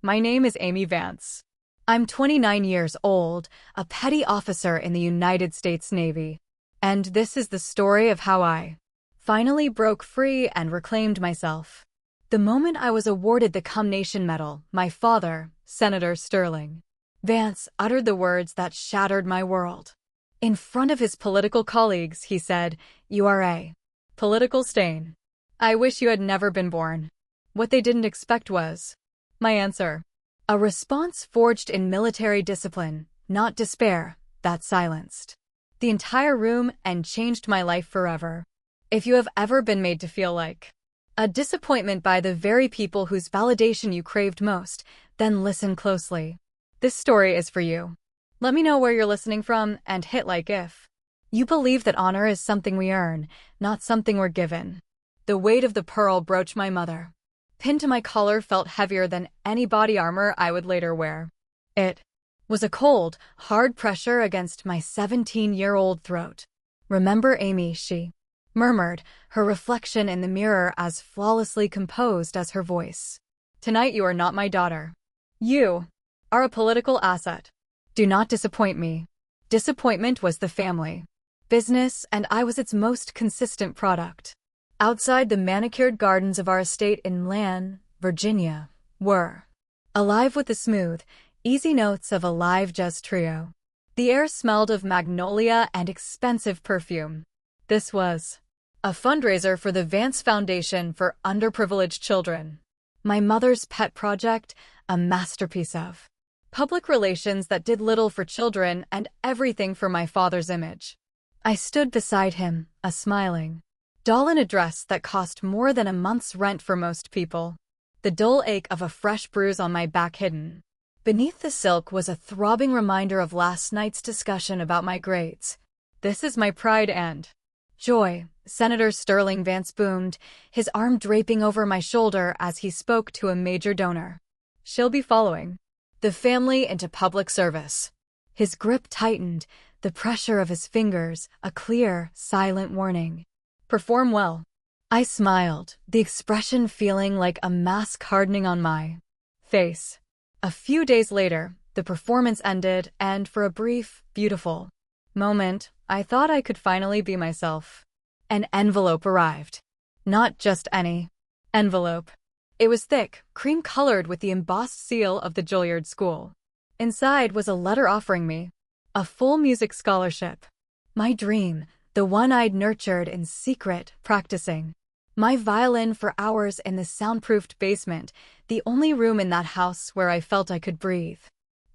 My name is Amy Vance. I'm 29 years old, a petty officer in the United States Navy. And this is the story of how I finally broke free and reclaimed myself. The moment I was awarded the Cum Nation Medal, my father, Senator Sterling Vance, uttered the words that shattered my world. In front of his political colleagues, he said, "You are a political stain. I wish you had never been born." What they didn't expect was my answer. A response forged in military discipline, not despair, that silenced the entire room and changed my life forever. If you have ever been made to feel like a disappointment by the very people whose validation you craved most, then listen closely. This story is for you. Let me know where you're listening from and hit like if you believe that honor is something we earn, not something we're given. The weight of the pearl brooch my mother pinned to my collar felt heavier than any body armor I would later wear. It was a cold, hard pressure against my 17-year-old throat. "Remember, Amy," she murmured, her reflection in the mirror as flawlessly composed as her voice. "Tonight you are not my daughter. You are a political asset. Do not disappoint me." Disappointment was the family business, and I was its most consistent product. Outside the manicured gardens of our estate in Lan, Virginia, were alive with the smooth, easy notes of a live jazz trio. The air smelled of magnolia and expensive perfume. This was a fundraiser for the Vance Foundation for Underprivileged Children. My mother's pet project, a masterpiece of public relations that did little for children and everything for my father's image. I stood beside him, a smiling doll in a dress that cost more than a month's rent for most people. The dull ache of a fresh bruise on my back hidden beneath the silk was a throbbing reminder of last night's discussion about my grades. "This is my pride and joy," Senator Sterling Vance boomed, his arm draping over my shoulder as he spoke to a major donor. "She'll be following the family into public service." His grip tightened, the pressure of his fingers, a clear, silent warning. "Perform well." I smiled, the expression feeling like a mask hardening on my face. A few days later, the performance ended, and for a brief, beautiful moment, I thought I could finally be myself. An envelope arrived. Not just any envelope. It was thick, cream-colored with the embossed seal of the Juilliard School. Inside was a letter offering me a full music scholarship. My dream, the one I'd nurtured in secret, practicing my violin for hours in the soundproofed basement, the only room in that house where I felt I could breathe.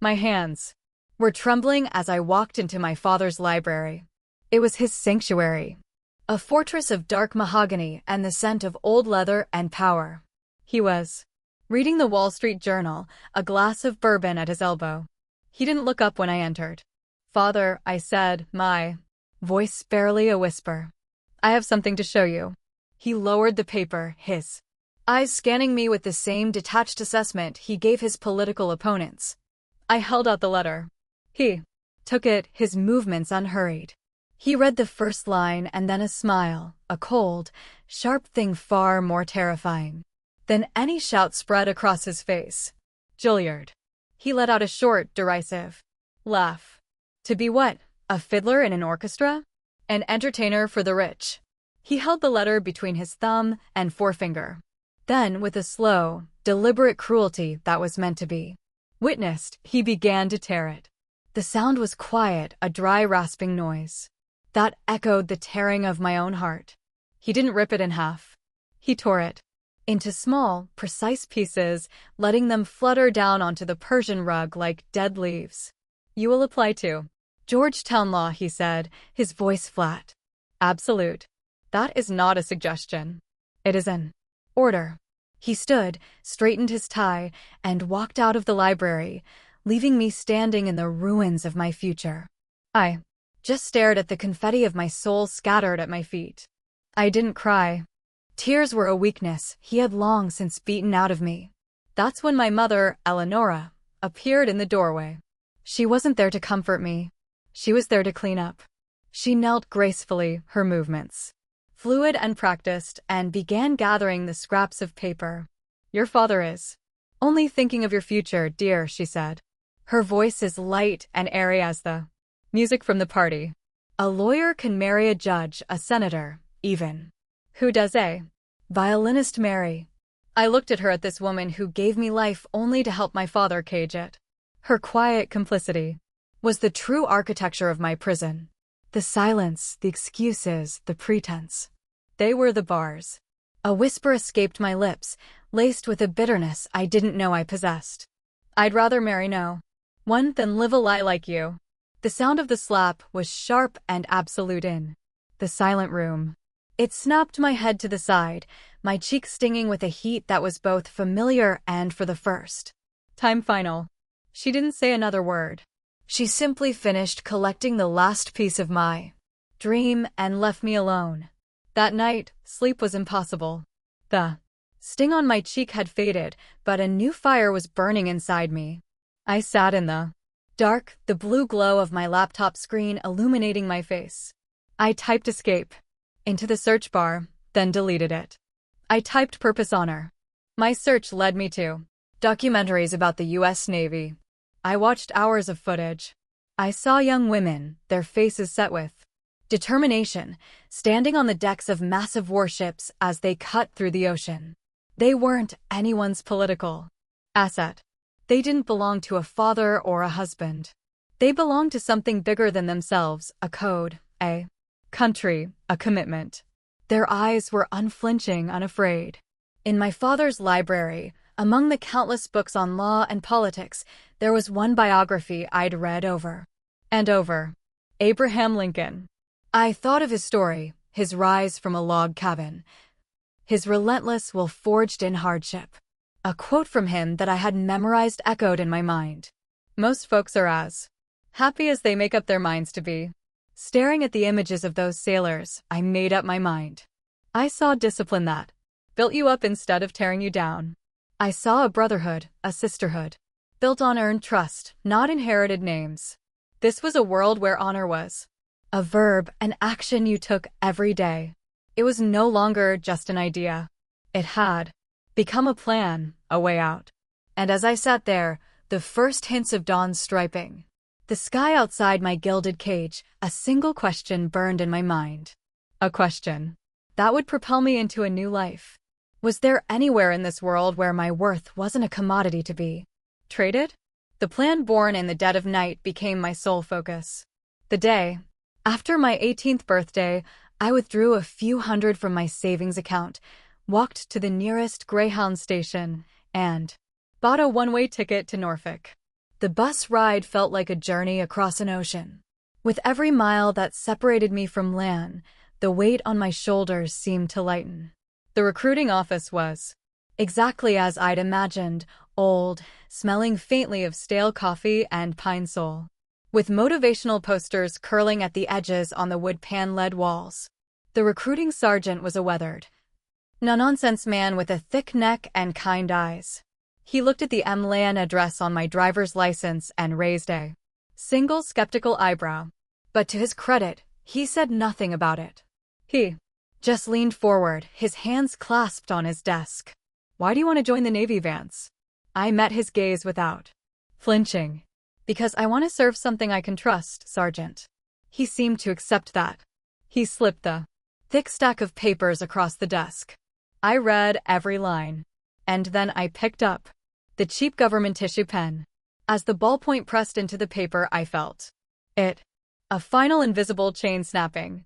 My hands were trembling as I walked into my father's library. It was his sanctuary, a fortress of dark mahogany and the scent of old leather and power. He was reading the Wall Street Journal, a glass of bourbon at his elbow. He didn't look up when I entered. "Father," I said, my voice barely a whisper, "I have something to show you." He lowered the paper, his eyes scanning me with the same detached assessment he gave his political opponents. I held out the letter. He took it, his movements unhurried. He read the first line and then a smile, a cold, sharp thing far more terrifying than any shout spread across his face. "Juilliard." He let out a short, derisive laugh. "To be what? A fiddler in an orchestra? An entertainer for the rich." He held the letter between his thumb and forefinger. Then, with a slow, deliberate cruelty that was meant to be witnessed, he began to tear it. The sound was quiet, a dry, rasping noise that echoed the tearing of my own heart. He didn't rip it in half. He tore it into small, precise pieces, letting them flutter down onto the Persian rug like dead leaves. "You will apply to Georgetown Law," he said, his voice flat. "Absolute. That is not a suggestion. It is an order." He stood, straightened his tie, and walked out of the library, leaving me standing in the ruins of my future. I just stared at the confetti of my soul scattered at my feet. I didn't cry. Tears were a weakness he had long since beaten out of me. That's when my mother, Eleonora, appeared in the doorway. She wasn't there to comfort me. She was there to clean up. She knelt gracefully, her movements fluid and practiced, and began gathering the scraps of paper. "Your father is Only thinking of your future, dear, she said. Her voice is light and airy as the music from the party. A lawyer can marry a judge, a senator, even. Who does a violinist marry? I looked at her, at this woman who gave me life only to help my father cage it. Her quiet complicity was the true architecture of my prison. The silence, the excuses, the pretense. They were the bars. A whisper escaped my lips, laced with a bitterness I didn't know I possessed. I'd rather marry no one than live a lie like you. The sound of the slap was sharp and absolute in the silent room. It snapped my head to the side, my cheek stinging with a heat that was both familiar and, for the first time, final. She didn't say another word. She simply finished collecting the last piece of my dream and left me alone. That night, sleep was impossible. The sting on my cheek had faded, but a new fire was burning inside me. I sat in the dark, the blue glow of my laptop screen illuminating my face. I typed escape into the search bar, then deleted it. I typed purpose honor. My search led me to documentaries about the U.S. Navy. I watched hours of footage. I saw young women, their faces set with determination, standing on the decks of massive warships as they cut through the ocean. They weren't anyone's political asset. They didn't belong to a father or a husband. They belonged to something bigger than themselves, a code, a country, a commitment. Their eyes were unflinching, unafraid. In my father's library, among the countless books on law and politics, there was one biography I'd read over and over. Abraham Lincoln. I thought of his story, his rise from a log cabin, his relentless will forged in hardship. A quote from him that I had memorized echoed in my mind. Most folks are as happy as they make up their minds to be. Staring at the images of those sailors, I made up my mind. I saw discipline that built you up instead of tearing you down. I saw a brotherhood, a sisterhood, built on earned trust, not inherited names. This was a world where honor was a verb, an action you took every day. It was no longer just an idea. It had become a plan, a way out. And as I sat there, the first hints of dawn striping the sky outside my gilded cage, a single question burned in my mind. A question that would propel me into a new life. Was there anywhere in this world where my worth wasn't a commodity to be traded? The plan born in the dead of night became my sole focus. The day after my 18th birthday, I withdrew a few hundred from my savings account, walked to the nearest Greyhound station, and bought a one-way ticket to Norfolk. The bus ride felt like a journey across an ocean. With every mile that separated me from land, the weight on my shoulders seemed to lighten. The recruiting office was exactly as I'd imagined, old, smelling faintly of stale coffee and pine sol, with motivational posters curling at the edges on the wood pan-led walls. The recruiting sergeant was a weathered, no-nonsense man with a thick neck and kind eyes. He looked at the MLAN address on my driver's license and raised a single skeptical eyebrow. But to his credit, he said nothing about it. He just leaned forward, his hands clasped on his desk. Why do you want to join the Navy, Vance? I met his gaze without flinching. Because I want to serve something I can trust, Sergeant. He seemed to accept that. He slipped the thick stack of papers across the desk. I read every line. And then I picked up the cheap government tissue pen. As the ballpoint pressed into the paper, I felt it. A final invisible chain snapping.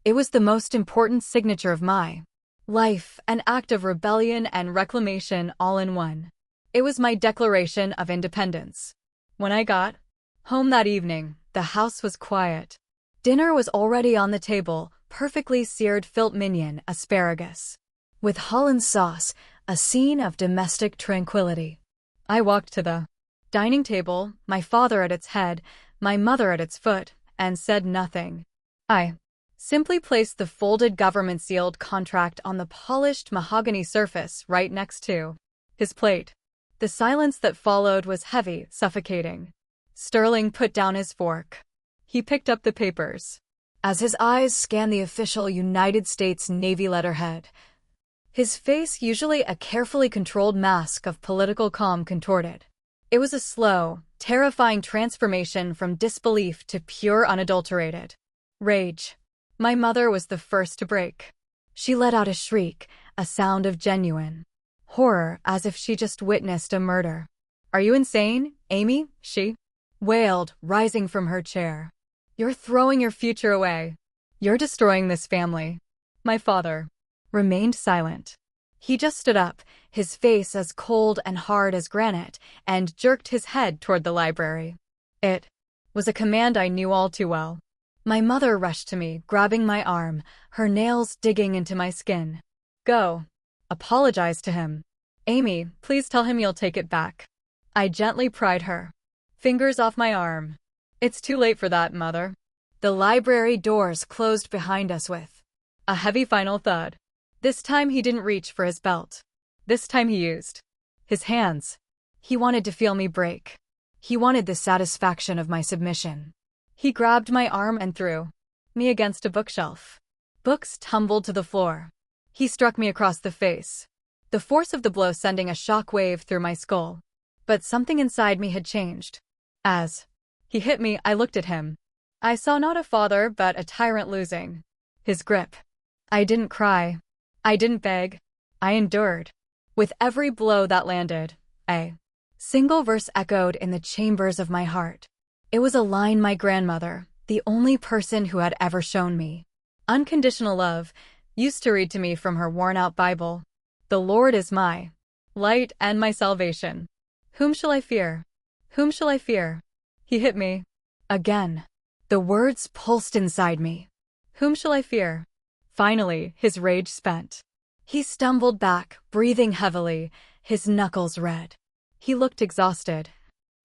It was the most important signature of my life, an act of rebellion and reclamation all in one. It was my declaration of independence. When I got home that evening, the house was quiet. Dinner was already on the table, perfectly seared filet mignon, asparagus with Holland sauce, a scene of domestic tranquility. I walked to the dining table, my father at its head, my mother at its foot, and said nothing. I simply placed the folded government-sealed contract on the polished mahogany surface right next to his plate. The silence that followed was heavy, suffocating. Sterling put down his fork. He picked up the papers. As his eyes scanned the official United States Navy letterhead, His face usually a carefully controlled mask of political calm contorted. It was a slow, terrifying transformation from disbelief to pure unadulterated rage. My mother was the first to break. She let out a shriek, a sound of genuine horror, as if she just witnessed a murder. "Are you insane, Amy?" she wailed, rising from her chair. "You're throwing your future away. You're destroying this family." My father remained silent. He just stood up, his face as cold and hard as granite, and jerked his head toward the library. It was a command I knew all too well. My mother rushed to me, grabbing my arm, her nails digging into my skin. "Go. Apologize to him. Amy, please tell him you'll take it back." I gently pried her fingers off my arm. "It's too late for that, Mother." The library doors closed behind us with a heavy final thud. This time he didn't reach for his belt. This time he used his hands. He wanted to feel me break. He wanted the satisfaction of my submission. He grabbed my arm and threw me against a bookshelf. Books tumbled to the floor. He struck me across the face, the force of the blow sending a shock wave through my skull. But something inside me had changed. As he hit me, I looked at him. I saw not a father, but a tyrant losing his grip. I didn't cry. I didn't beg. I endured. With every blow that landed, a single verse echoed in the chambers of my heart. It was a line my grandmother, the only person who had ever shown me unconditional love, used to read to me from her worn-out Bible. "The Lord is my light and my salvation. Whom shall I fear? Whom shall I fear?" He hit me again. The words pulsed inside me. "Whom shall I fear?" Finally, his rage spent. He stumbled back, breathing heavily, his knuckles red. He looked exhausted,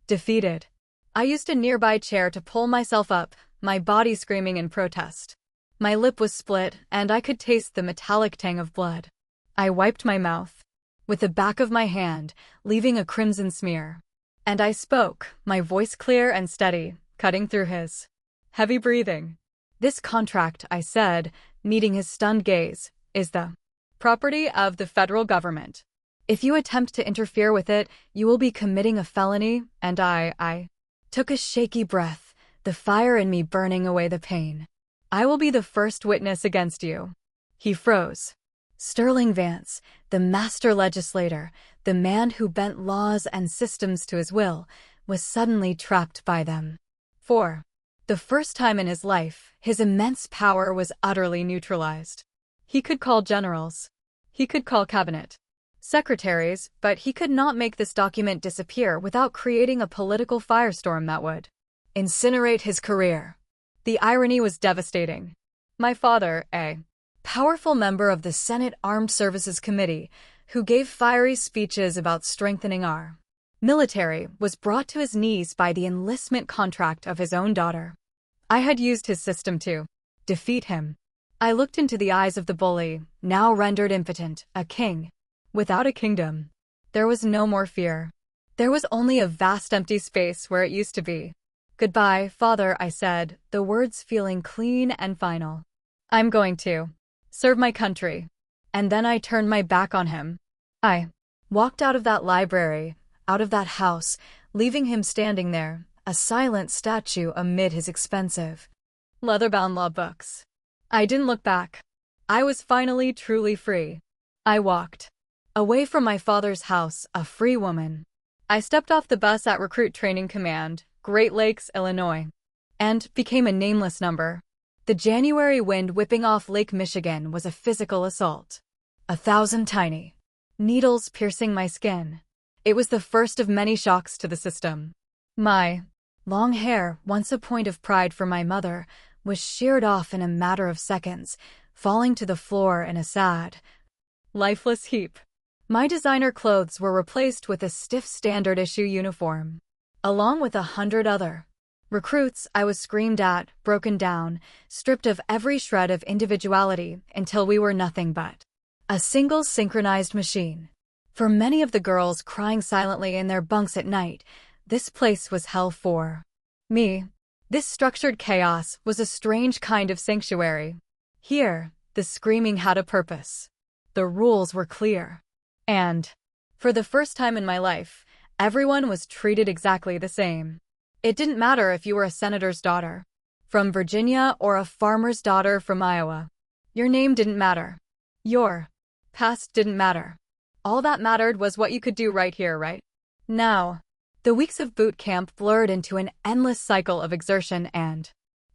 defeated. I used a nearby chair to pull myself up, my body screaming in protest. My lip was split, and I could taste the metallic tang of blood. I wiped my mouth with the back of my hand, leaving a crimson smear. And I spoke, my voice clear and steady, cutting through his heavy breathing. "This contract," I said, meeting his stunned gaze, "is the property of the federal government. If you attempt to interfere with it, you will be committing a felony," and I took a shaky breath, the fire in me burning away the pain. "I will be the first witness against you." He froze. Sterling Vance, the master legislator, the man who bent laws and systems to his will, was suddenly trapped by them. For the first time in his life, his immense power was utterly neutralized. He could call generals. He could call cabinet secretaries, but he could not make this document disappear without creating a political firestorm that would incinerate his career. The irony was devastating. My father, a powerful member of the Senate Armed Services Committee, who gave fiery speeches about strengthening our military, was brought to his knees by the enlistment contract of his own daughter. I had used his system to defeat him. I looked into the eyes of the bully, now rendered impotent, a king without a kingdom. There was no more fear. There was only a vast empty space where it used to be. "Goodbye, Father," I said, the words feeling clean and final. "I'm going to serve my country." And then I turned my back on him. I walked out of that library, out of that house, leaving him standing there, a silent statue amid his expensive, leather-bound law books. I didn't look back. I was finally truly free. I walked away from my father's house, a free woman. I stepped off the bus at Recruit Training Command, Great Lakes, Illinois, and became a nameless number. The January wind whipping off Lake Michigan was a physical assault. 1,000 tiny needles piercing my skin. It was the first of many shocks to the system. My long hair, once a point of pride for my mother, was sheared off in a matter of seconds, falling to the floor in a sad, lifeless heap. My designer clothes were replaced with a stiff standard-issue uniform. Along with 100 other recruits, I was screamed at, broken down, stripped of every shred of individuality until we were nothing but a single synchronized machine. For many of the girls crying silently in their bunks at night, this place was hell for me. This structured chaos was a strange kind of sanctuary. Here, the screaming had a purpose. The rules were clear. And, for the first time in my life, everyone was treated exactly the same. It didn't matter if you were a senator's daughter from Virginia or a farmer's daughter from Iowa. Your name didn't matter. Your past didn't matter. All that mattered was what you could do right here, right now. The weeks of boot camp blurred into an endless cycle of exertion and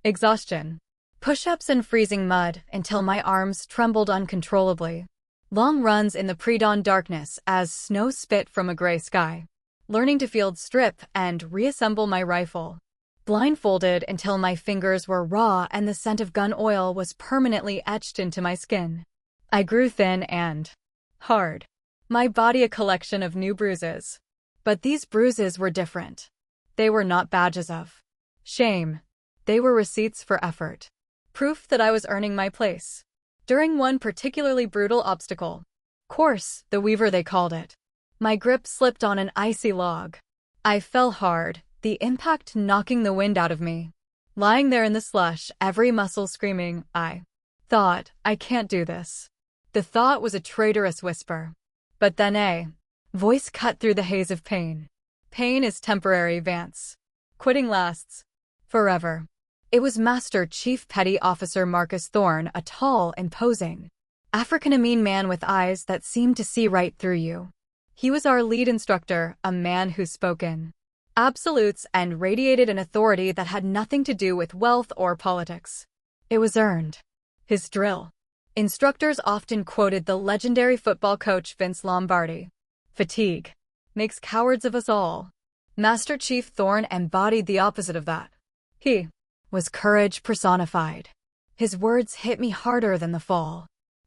exhaustion. Push-ups and freezing mud until my arms trembled uncontrollably. Long runs in the pre-dawn darkness as snow spit from a gray sky. Learning to field strip and reassemble my rifle. Blindfolded until my fingers were raw and the scent of gun oil was permanently etched into my skin. I grew thin and hard. My body a collection of new bruises. But these bruises were different. They were not badges of shame. They were receipts for effort. Proof that I was earning my place. During one particularly brutal obstacle course, the Weaver they called it, my grip slipped on an icy log. I fell hard, the impact knocking the wind out of me. Lying there in the slush, every muscle screaming, I thought, I can't do this. The thought was a traitorous whisper. But then a voice cut through the haze of pain. Pain is temporary, Vance. Quitting lasts forever. It was Master Chief Petty Officer Marcus Thorne, a tall, imposing, African-American man with eyes that seemed to see right through you. He was our lead instructor, a man who spoke in absolutes and radiated an authority that had nothing to do with wealth or politics. It was earned. His drill instructors often quoted the legendary football coach Vince Lombardi. Fatigue makes cowards of us all. Master Chief Thorne embodied the opposite of that. He was courage personified. His words hit me harder than the fall.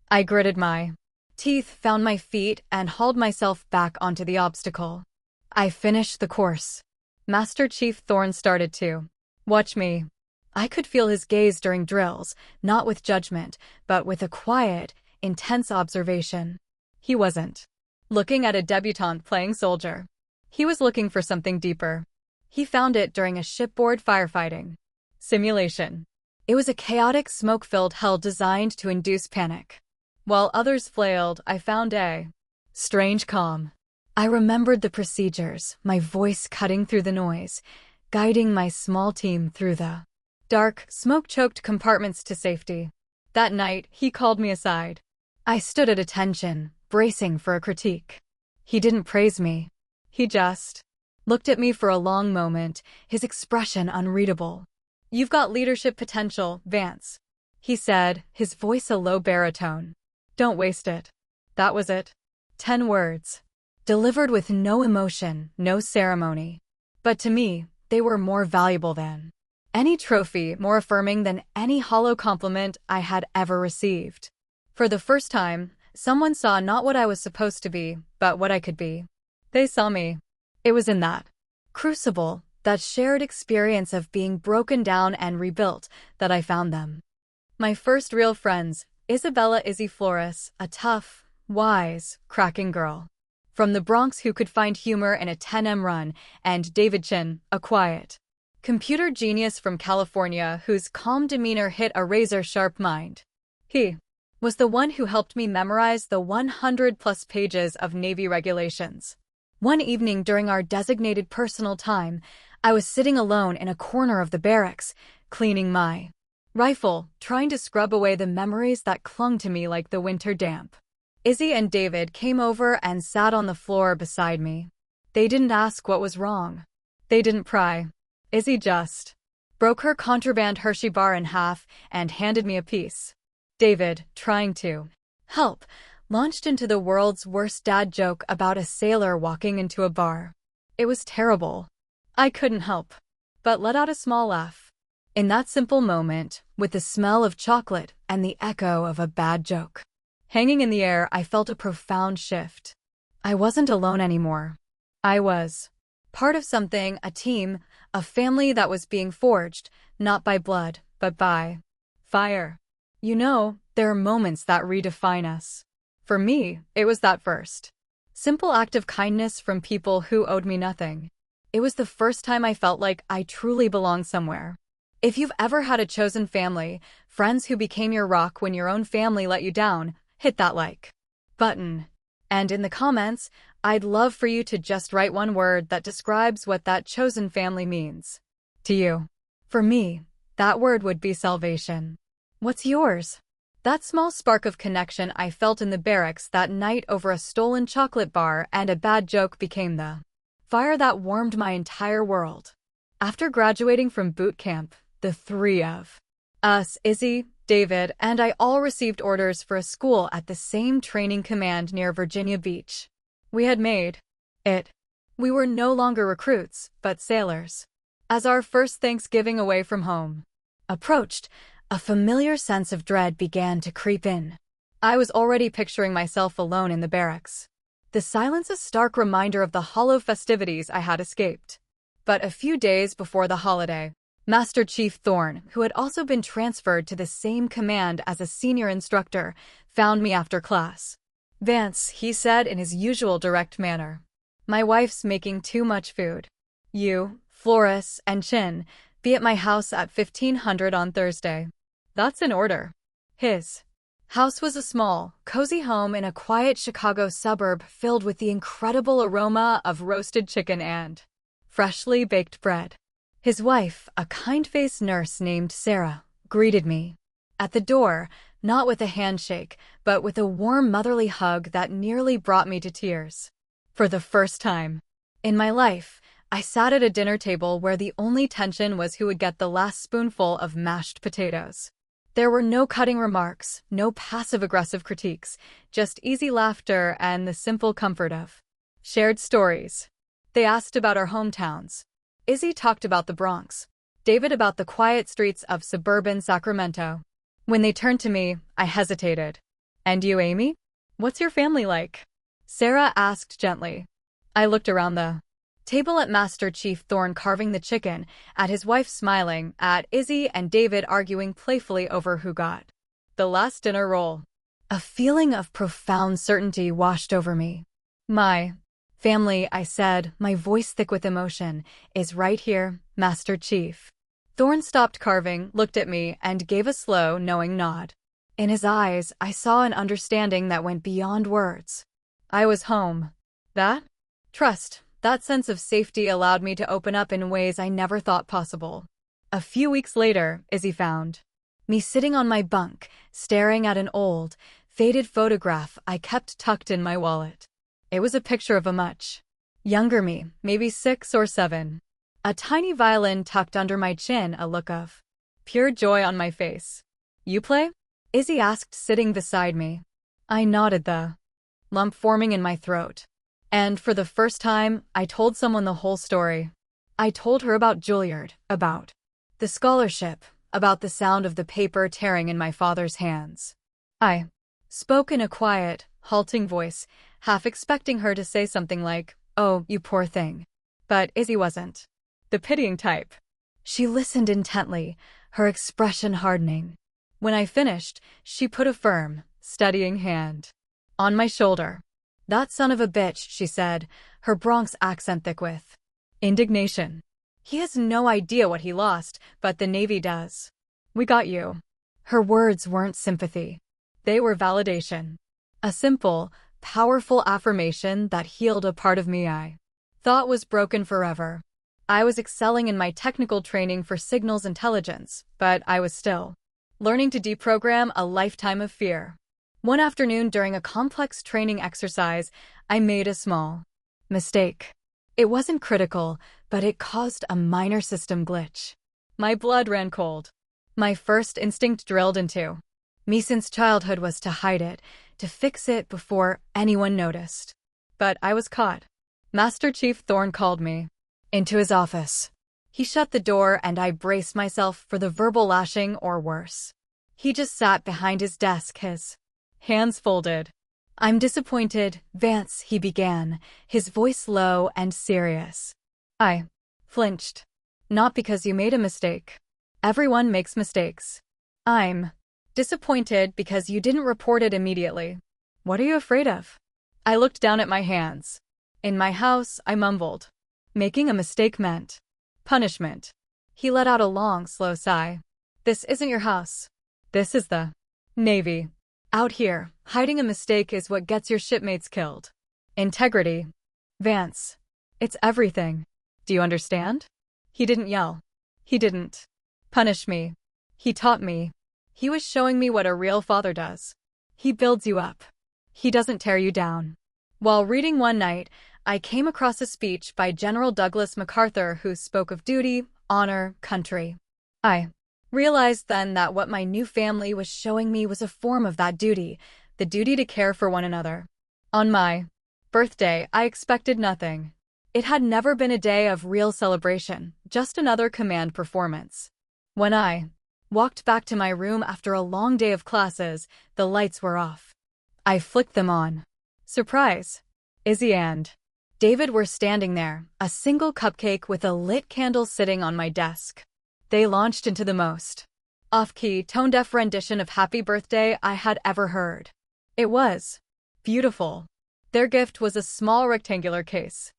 I gritted my teeth, found my feet, and hauled myself back onto the obstacle. I finished the course. Master Chief Thorne started to watch me. I could feel his gaze during drills, not with judgment, but with a quiet, intense observation. He wasn't looking at a debutante playing soldier. He was looking for something deeper. He found it during a shipboard firefighting simulation. It was a chaotic, smoke-filled hell designed to induce panic. While others flailed, I found a strange calm. I remembered the procedures, my voice cutting through the noise, guiding my small team through the dark, smoke-choked compartments to safety. That night, he called me aside. I stood at attention, bracing for a critique. He didn't praise me. He just looked at me for a long moment, his expression unreadable. "You've got leadership potential, Vance," he said, his voice a low baritone. "Don't waste it." That was it. 10 words. Delivered with no emotion, no ceremony. But to me, they were more valuable than any trophy, more affirming than any hollow compliment I had ever received. For the first time, someone saw not what I was supposed to be, but what I could be. They saw me. It was in that crucible, that shared experience of being broken down and rebuilt, that I found them. My first real friends, Isabella Izzy Flores, a tough, wise, cracking girl from the Bronx who could find humor in a 10M run, and David Chin, a quiet computer genius from California whose calm demeanor hit a razor-sharp mind. He was the one who helped me memorize the 100-plus pages of Navy regulations. One evening during our designated personal time, I was sitting alone in a corner of the barracks, cleaning my rifle, trying to scrub away the memories that clung to me like the winter damp. Izzy and David came over and sat on the floor beside me. They didn't ask what was wrong. They didn't pry. Izzy just broke her contraband Hershey bar in half and handed me a piece. David, trying to help, launched into the world's worst dad joke about a sailor walking into a bar. It was terrible. I couldn't help but let out a small laugh. In that simple moment, with the smell of chocolate and the echo of a bad joke hanging in the air, I felt a profound shift. I wasn't alone anymore. I was part of something, a team, a family that was being forged, not by blood, but by fire. You know, there are moments that redefine us. For me, it was that first simple act of kindness from people who owed me nothing. It was the first time I felt like I truly belonged somewhere. If you've ever had a chosen family, friends who became your rock when your own family let you down, hit that like button. And in the comments, I'd love for you to just write one word that describes what that chosen family means to you. For me, that word would be salvation. What's yours? That small spark of connection I felt in the barracks that night over a stolen chocolate bar and a bad joke became the fire that warmed my entire world. After graduating from boot camp, the three of us, Izzy, David, and I all received orders for a school at the same training command near Virginia Beach. We had made it. We were no longer recruits, but sailors. As our first Thanksgiving away from home approached, a familiar sense of dread began to creep in. I was already picturing myself alone in the barracks. The silence a stark reminder of the hollow festivities I had escaped. But a few days before the holiday, Master Chief Thorne, who had also been transferred to the same command as a senior instructor, found me after class. "Vance," he said in his usual direct manner, "my wife's making too much food. You, Flores, and Chin, be at my house at 1500 on Thursday." That's an order. His house was a small, cozy home in a quiet Chicago suburb filled with the incredible aroma of roasted chicken and freshly baked bread. His wife, a kind-faced nurse named Sarah, greeted me at the door, not with a handshake, but with a warm motherly hug that nearly brought me to tears. For the first time in my life, I sat at a dinner table where the only tension was who would get the last spoonful of mashed potatoes. There were no cutting remarks, no passive-aggressive critiques, just easy laughter and the simple comfort of shared stories. They asked about our hometowns. Izzy talked about the Bronx, David about the quiet streets of suburban Sacramento. When they turned to me, I hesitated. "And you, Amy? What's your family like?" Sarah asked gently. I looked around the table at Master Chief Thorne carving the chicken, at his wife smiling, at Izzy and David arguing playfully over who got the last dinner roll. A feeling of profound certainty washed over me. "My family," I said, my voice thick with emotion, "is right here, Master Chief." Thorne stopped carving, looked at me, and gave a slow, knowing nod. In his eyes, I saw an understanding that went beyond words. I was home. That trust, that sense of safety allowed me to open up in ways I never thought possible. A few weeks later, Izzy found me sitting on my bunk, staring at an old, faded photograph I kept tucked in my wallet. It was a picture of a much younger me, maybe 6 or 7. A tiny violin tucked under my chin, a look of pure joy on my face. "You play?" Izzy asked, sitting beside me. I nodded, the lump forming in my throat. And for the first time, I told someone the whole story. I told her about Juilliard, about the scholarship, about the sound of the paper tearing in my father's hands. I spoke in a quiet, halting voice, half expecting her to say something like, "Oh, you poor thing." But Izzy wasn't the pitying type. She listened intently, her expression hardening. When I finished, she put a firm, steadying hand on my shoulder. "That son of a bitch," she said, her Bronx accent thick with indignation. "He has no idea what he lost, but the Navy does. We got you." Her words weren't sympathy. They were validation. A simple, powerful affirmation that healed a part of me I thought was broken forever. I was excelling in my technical training for signals intelligence, but I was still learning to deprogram a lifetime of fear. One afternoon during a complex training exercise, I made a small mistake. It wasn't critical, but it caused a minor system glitch. My blood ran cold. My first instinct drilled into me since childhood was to hide it, to fix it before anyone noticed. But I was caught. Master Chief Thorne called me into his office. He shut the door and I braced myself for the verbal lashing or worse. He just sat behind his desk, his hands folded. "I'm disappointed, Vance," he began, his voice low and serious. I flinched. "Not because you made a mistake. Everyone makes mistakes. I'm disappointed because you didn't report it immediately." "What are you afraid of?" I looked down at my hands. "In my house," I mumbled. "Making a mistake meant punishment." He let out a long, slow sigh. "This isn't your house. This is the Navy." Out here, hiding a mistake is what gets your shipmates killed. Integrity. Vance. It's everything. Do you understand? He didn't yell. He didn't punish me. He taught me. He was showing me what a real father does. He builds you up. He doesn't tear you down. While reading one night, I came across a speech by General Douglas MacArthur who spoke of duty, honor, country. I realized then that what my new family was showing me was a form of that duty, the duty to care for one another. On my birthday, I expected nothing. It had never been a day of real celebration, just another command performance. When I walked back to my room after a long day of classes, the lights were off. I flicked them on. Surprise! Izzy and David were standing there, a single cupcake with a lit candle sitting on my desk. They launched into the most off-key, tone-deaf rendition of Happy Birthday I had ever heard. It was beautiful. Their gift was a small rectangular case.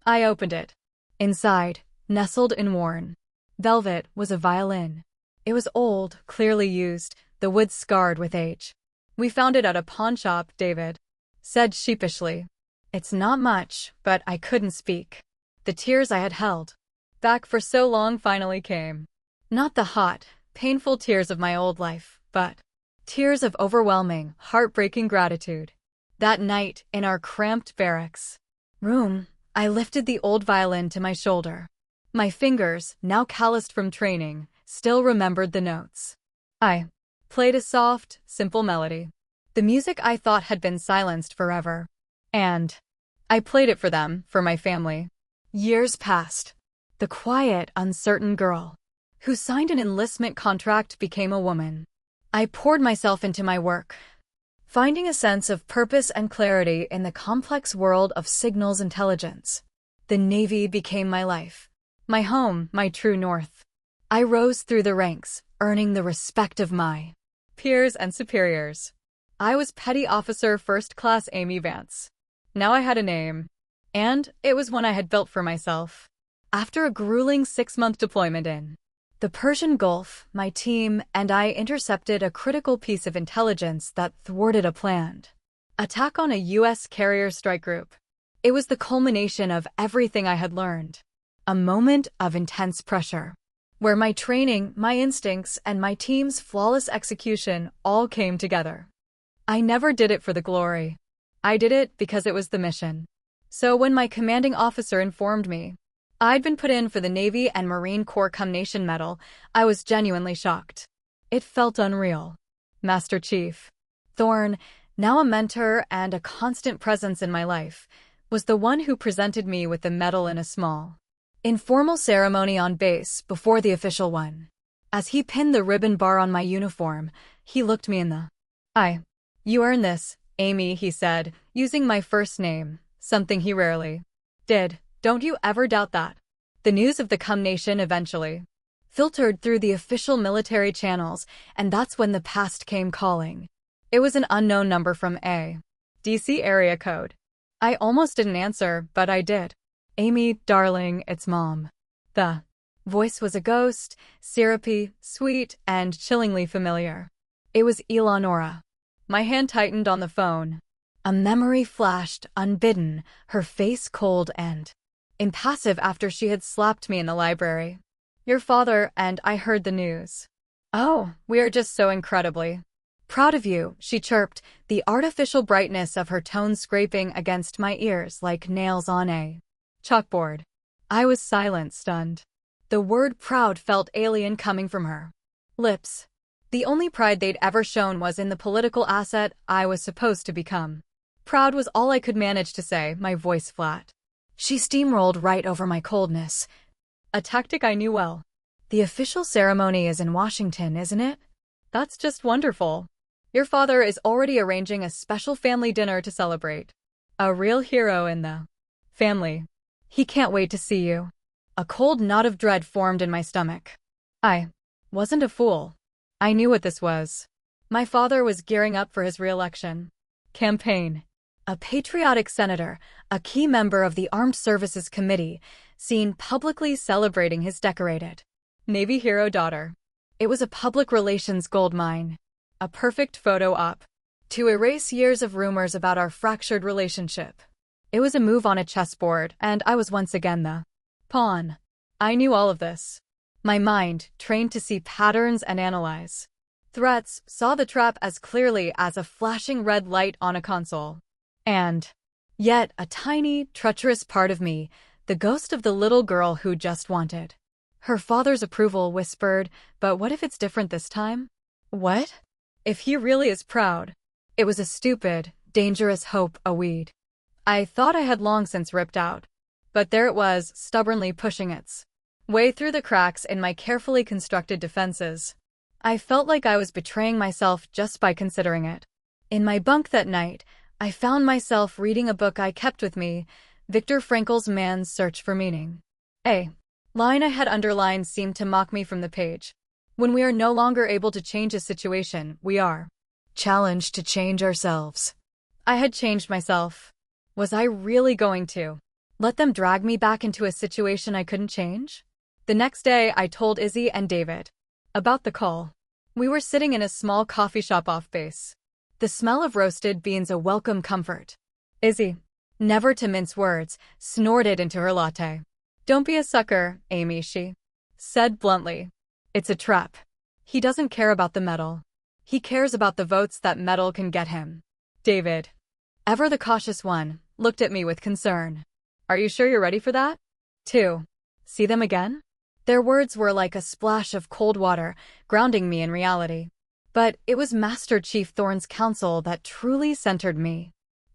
I opened it. Inside, nestled in worn velvet, was a violin. It was old, clearly used, the wood scarred with age. "We found it at a pawn shop," David said sheepishly. It's not much, but I couldn't speak. The tears I had held back for so long finally came. Not the hot, painful tears of my old life, but tears of overwhelming, heartbreaking gratitude. That night, in our cramped barracks room, I lifted the old violin to my shoulder. My fingers, now calloused from training, still remembered the notes. I played a soft, simple melody. The music I thought had been silenced forever. And I played it for them, for my family. Years passed. The quiet, uncertain girl who signed an enlistment contract became a woman. I poured myself into my work, finding a sense of purpose and clarity in the complex world of signals intelligence. The Navy became my life, my home, my true north. I rose through the ranks, earning the respect of my peers and superiors. I was Petty Officer First Class Amy Vance. Now I had a name, and it was one I had built for myself. After a grueling 6-month deployment in the Persian Gulf, my team and I intercepted a critical piece of intelligence that thwarted a planned attack on a U.S. carrier strike group. It was the culmination of everything I had learned. A moment of intense pressure, where my training, my instincts, and my team's flawless execution all came together. I never did it for the glory. I did it because it was the mission. So when my commanding officer informed me I'd been put in for the Navy and Marine Corps Commendation Medal, I was genuinely shocked. It felt unreal. Master Chief Thorne, now a mentor and a constant presence in my life, was the one who presented me with the medal in a small, informal ceremony on base before the official one. As he pinned the ribbon bar on my uniform, he looked me in the eye. "You earned this, Amy," he said, using my first name, something he rarely did. "Don't you ever doubt that." The news of the commendation eventually filtered through the official military channels, and that's when the past came calling. It was an unknown number from a DC area code. I almost didn't answer, but I did. "Amy, darling, it's Mom." The voice was a ghost, syrupy, sweet, and chillingly familiar. It was Eleonora. My hand tightened on the phone. A memory flashed, unbidden, her face cold and impassive after she had slapped me in the library. "Your father and I heard the news." "Oh, we are just so incredibly proud of you," she chirped, the artificial brightness of her tone scraping against my ears like nails on a chalkboard. I was silent, stunned. The word proud felt alien coming from her lips. The only pride they'd ever shown was in the political asset I was supposed to become. Proud was all I could manage to say, my voice flat. She steamrolled right over my coldness, a tactic I knew well. "The official ceremony is in Washington, isn't it? That's just wonderful. Your father is already arranging a special family dinner to celebrate. A real hero in the family. He can't wait to see you." A cold knot of dread formed in my stomach. I wasn't a fool. I knew what this was. My father was gearing up for his re-election campaign. A patriotic senator, a key member of the Armed Services Committee, seen publicly celebrating his decorated Navy hero daughter. It was a public relations goldmine. A perfect photo op. to erase years of rumors about our fractured relationship. It was a move on a chessboard, and I was once again the pawn. I knew all of this. My mind, trained to see patterns and analyze threats, saw the trap as clearly as a flashing red light on a console. And yet, a tiny, treacherous part of me, the ghost of the little girl who just wanted her father's approval, whispered, "But what if it's different this time? What if he really is proud?" It was a stupid, dangerous hope, a weed I thought I had long since ripped out. But there it was, stubbornly pushing its way through the cracks in my carefully constructed defenses. I felt like I was betraying myself just by considering it. In my bunk that night, I found myself reading a book I kept with me, Viktor Frankl's Man's Search for Meaning. A line I had underlined seemed to mock me from the page. When we are no longer able to change a situation, we are challenged to change ourselves. I had changed myself. Was I really going to let them drag me back into a situation I couldn't change? The next day, I told Izzy and David about the call. We were sitting in a small coffee shop off base. The smell of roasted beans a welcome comfort. Izzy, never to mince words, snorted into her latte. "Don't be a sucker, Amy," she said bluntly. "It's a trap. He doesn't care about the medal. He cares about the votes that medal can get him." David, ever the cautious one, looked at me with concern. "Are you sure you're ready for that? To see them again?" Their words were like a splash of cold water, grounding me in reality. But it was Master Chief Thorne's counsel that truly centered me.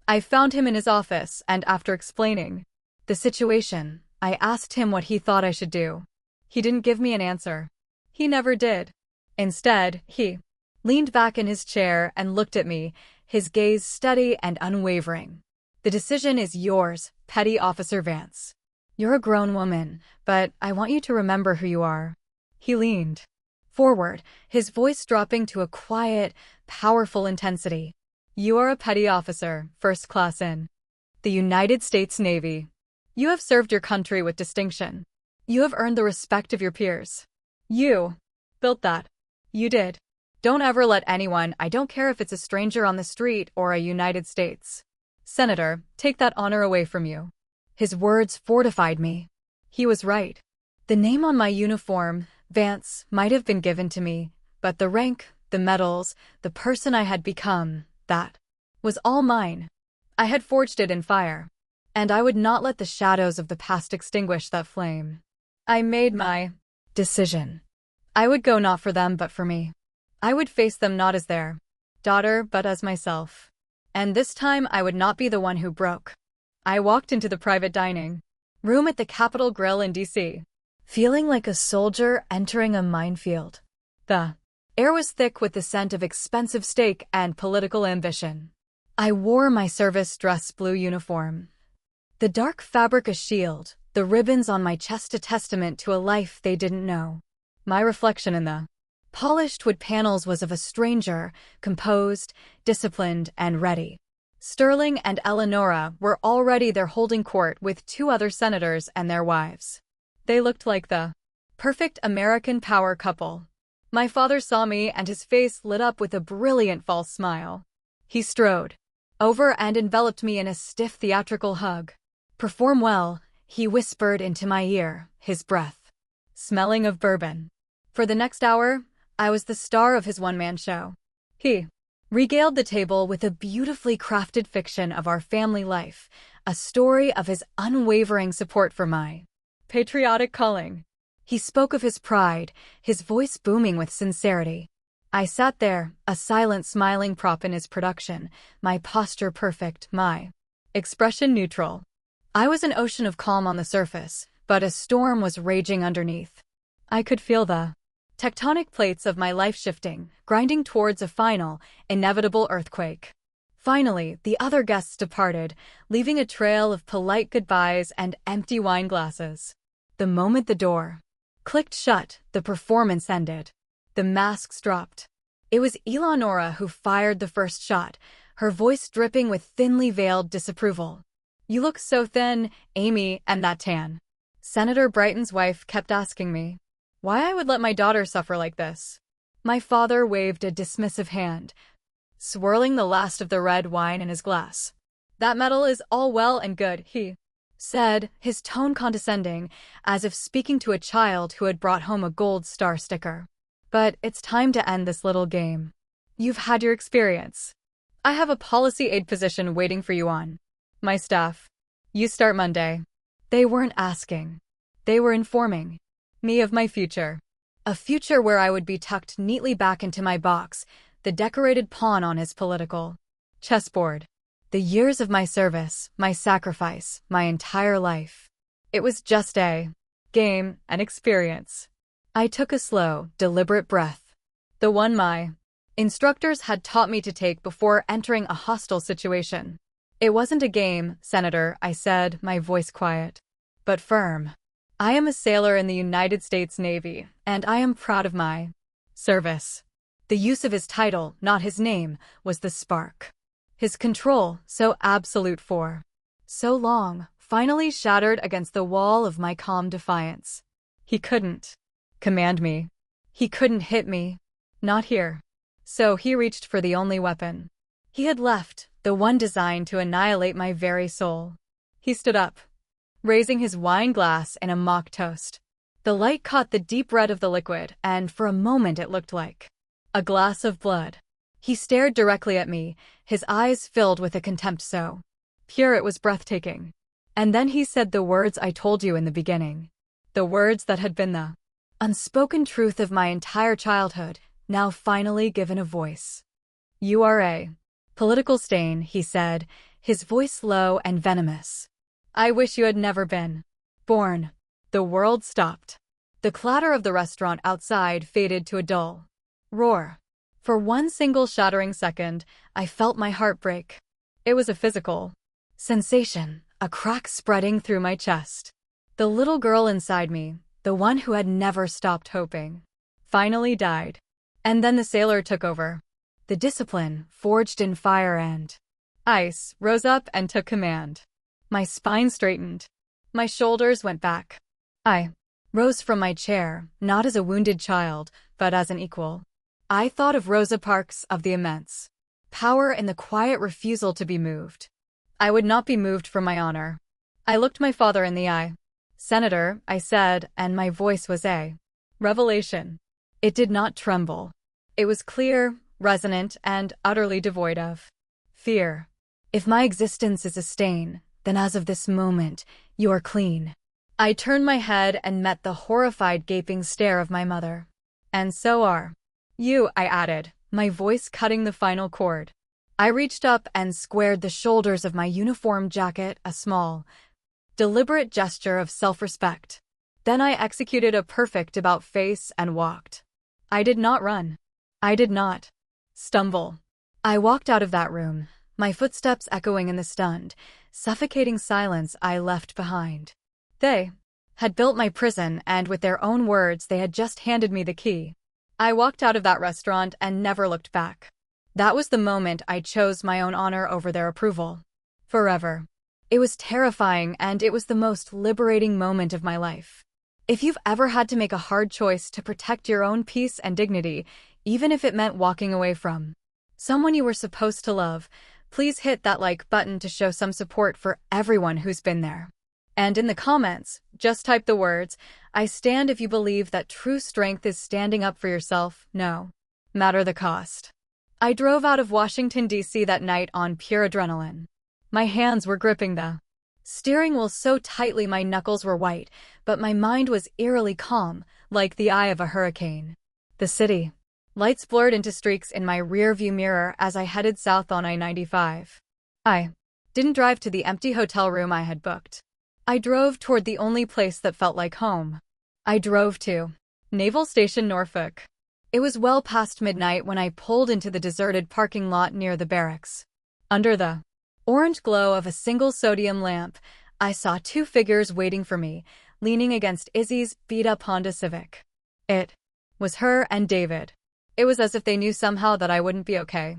I found him in his office, and after explaining the situation, I asked him what he thought I should do. He didn't give me an answer. He never did. Instead, he leaned back in his chair and looked at me, his gaze steady and unwavering. "The decision is yours, Petty Officer Vance. You're a grown woman, but I want you to remember who you are." He leaned forward, his voice dropping to a quiet, powerful intensity. "You are a petty officer, first class in the United States Navy. You have served your country with distinction. You have earned the respect of your peers. You built that. You did. Don't ever let anyone, I don't care if it's a stranger on the street or a United States Senator, take that honor away from you." His words fortified me. He was right. The name on my uniform, Vance, might have been given to me, but the rank, the medals, the person I had become, that was all mine. I had forged it in fire, and I would not let the shadows of the past extinguish that flame. I made my decision. I would go not for them but for me. I would face them not as their daughter but as myself. And this time I would not be the one who broke. I walked into the private dining room at the Capitol Grill in D.C., feeling like a soldier entering a minefield. The air was thick with the scent of expensive steak and political ambition. I wore my service dress blue uniform. The dark fabric a shield, the ribbons on my chest a testament to a life they didn't know. My reflection in the polished wood panels was of a stranger, composed, disciplined, and ready. Sterling and Eleonora were already there holding court with two other senators and their wives. They looked like the perfect American power couple. My father saw me and his face lit up with a brilliant false smile. He strode over and enveloped me in a stiff theatrical hug. "Perform well," he whispered into my ear, his breath smelling of bourbon. For the next hour, I was the star of his one-man show. He regaled the table with a beautifully crafted fiction of our family life, a story of his unwavering support for my patriotic calling. He spoke of his pride, his voice booming with sincerity. I sat there, a silent smiling prop in his production, my posture perfect, my expression neutral. I was an ocean of calm on the surface, but a storm was raging underneath. I could feel the tectonic plates of my life shifting, grinding towards a final, inevitable earthquake. Finally, the other guests departed, leaving a trail of polite goodbyes and empty wine glasses. The moment the door clicked shut, the performance ended. The masks dropped. It was Eleonora who fired the first shot, her voice dripping with thinly veiled disapproval. "You look so thin, Amy, and that tan." Senator Brighton's wife kept asking me why I would let my daughter suffer like this. My father waved a dismissive hand. swirling the last of the red wine in his glass. "That medal is all well and good," he said, his tone condescending, as if speaking to a child who had brought home a gold star sticker. "But it's time to end this little game. You've had your experience. I have a policy aide position waiting for you on my staff. You start Monday." They weren't asking. They were informing me of my future. A future where I would be tucked neatly back into my box, the decorated pawn on his political chessboard. The years of my service, my sacrifice, my entire life. It was just a game, an experience. I took a slow, deliberate breath. The one my instructors had taught me to take before entering a hostile situation. "It wasn't a game, Senator," I said, my voice quiet, but firm. "I am a sailor in the United States Navy, and I am proud of my service." The use of his title, not his name, was the spark. His control, so absolute for so long, finally shattered against the wall of my calm defiance. He couldn't command me. He couldn't hit me. Not here. So he reached for the only weapon he had left, the one designed to annihilate my very soul. He stood up, raising his wine glass in a mock toast. The light caught the deep red of the liquid, and for a moment it looked like a glass of blood. He stared directly at me, his eyes filled with a contempt so pure it was breathtaking. And then he said the words I told you in the beginning. The words that had been the unspoken truth of my entire childhood, now finally given a voice. "You are a political stain," he said, his voice low and venomous. "I wish you had never been born." The world stopped. The clatter of the restaurant outside faded to a dull roar. For one single shattering second, I felt my heart break. It was a physical sensation, a crack spreading through my chest. The little girl inside me, the one who had never stopped hoping, finally died. And then the sailor took over. The discipline, forged in fire and ice, rose up and took command. My spine straightened. My shoulders went back. I rose from my chair, not as a wounded child, but as an equal. I thought of Rosa Parks, of the immense power in the quiet refusal to be moved. I would not be moved from my honor. I looked my father in the eye. "Senator," I said, and my voice was a revelation. It did not tremble. It was clear, resonant, and utterly devoid of fear. "If my existence is a stain, then as of this moment, you are clean." I turned my head and met the horrified gaping stare of my mother. "And so are you," I added, my voice cutting the final chord. I reached up and squared the shoulders of my uniform jacket, a small, deliberate gesture of self-respect. Then I executed a perfect about-face and walked. I did not run. I did not stumble. I walked out of that room, my footsteps echoing in the stunned, suffocating silence I left behind. They had built my prison, and with their own words they had just handed me the key. I walked out of that restaurant and never looked back. That was the moment I chose my own honor over their approval. Forever. It was terrifying, and it was the most liberating moment of my life. If you've ever had to make a hard choice to protect your own peace and dignity, even if it meant walking away from someone you were supposed to love, please hit that like button to show some support for everyone who's been there. And in the comments, just type the words, "I stand," if you believe that true strength is standing up for yourself, no matter the cost. I drove out of Washington, D.C. that night on pure adrenaline. My hands were gripping the steering wheel so tightly my knuckles were white, but my mind was eerily calm, like the eye of a hurricane. The city lights blurred into streaks in my rear-view mirror as I headed south on I-95. I didn't drive to the empty hotel room I had booked. I drove toward the only place that felt like home. I drove to Naval Station, Norfolk. It was well past midnight when I pulled into the deserted parking lot near the barracks. Under the orange glow of a single sodium lamp, I saw two figures waiting for me, leaning against Izzy's beat-up Honda Civic. It was her and David. It was as if they knew somehow that I wouldn't be okay,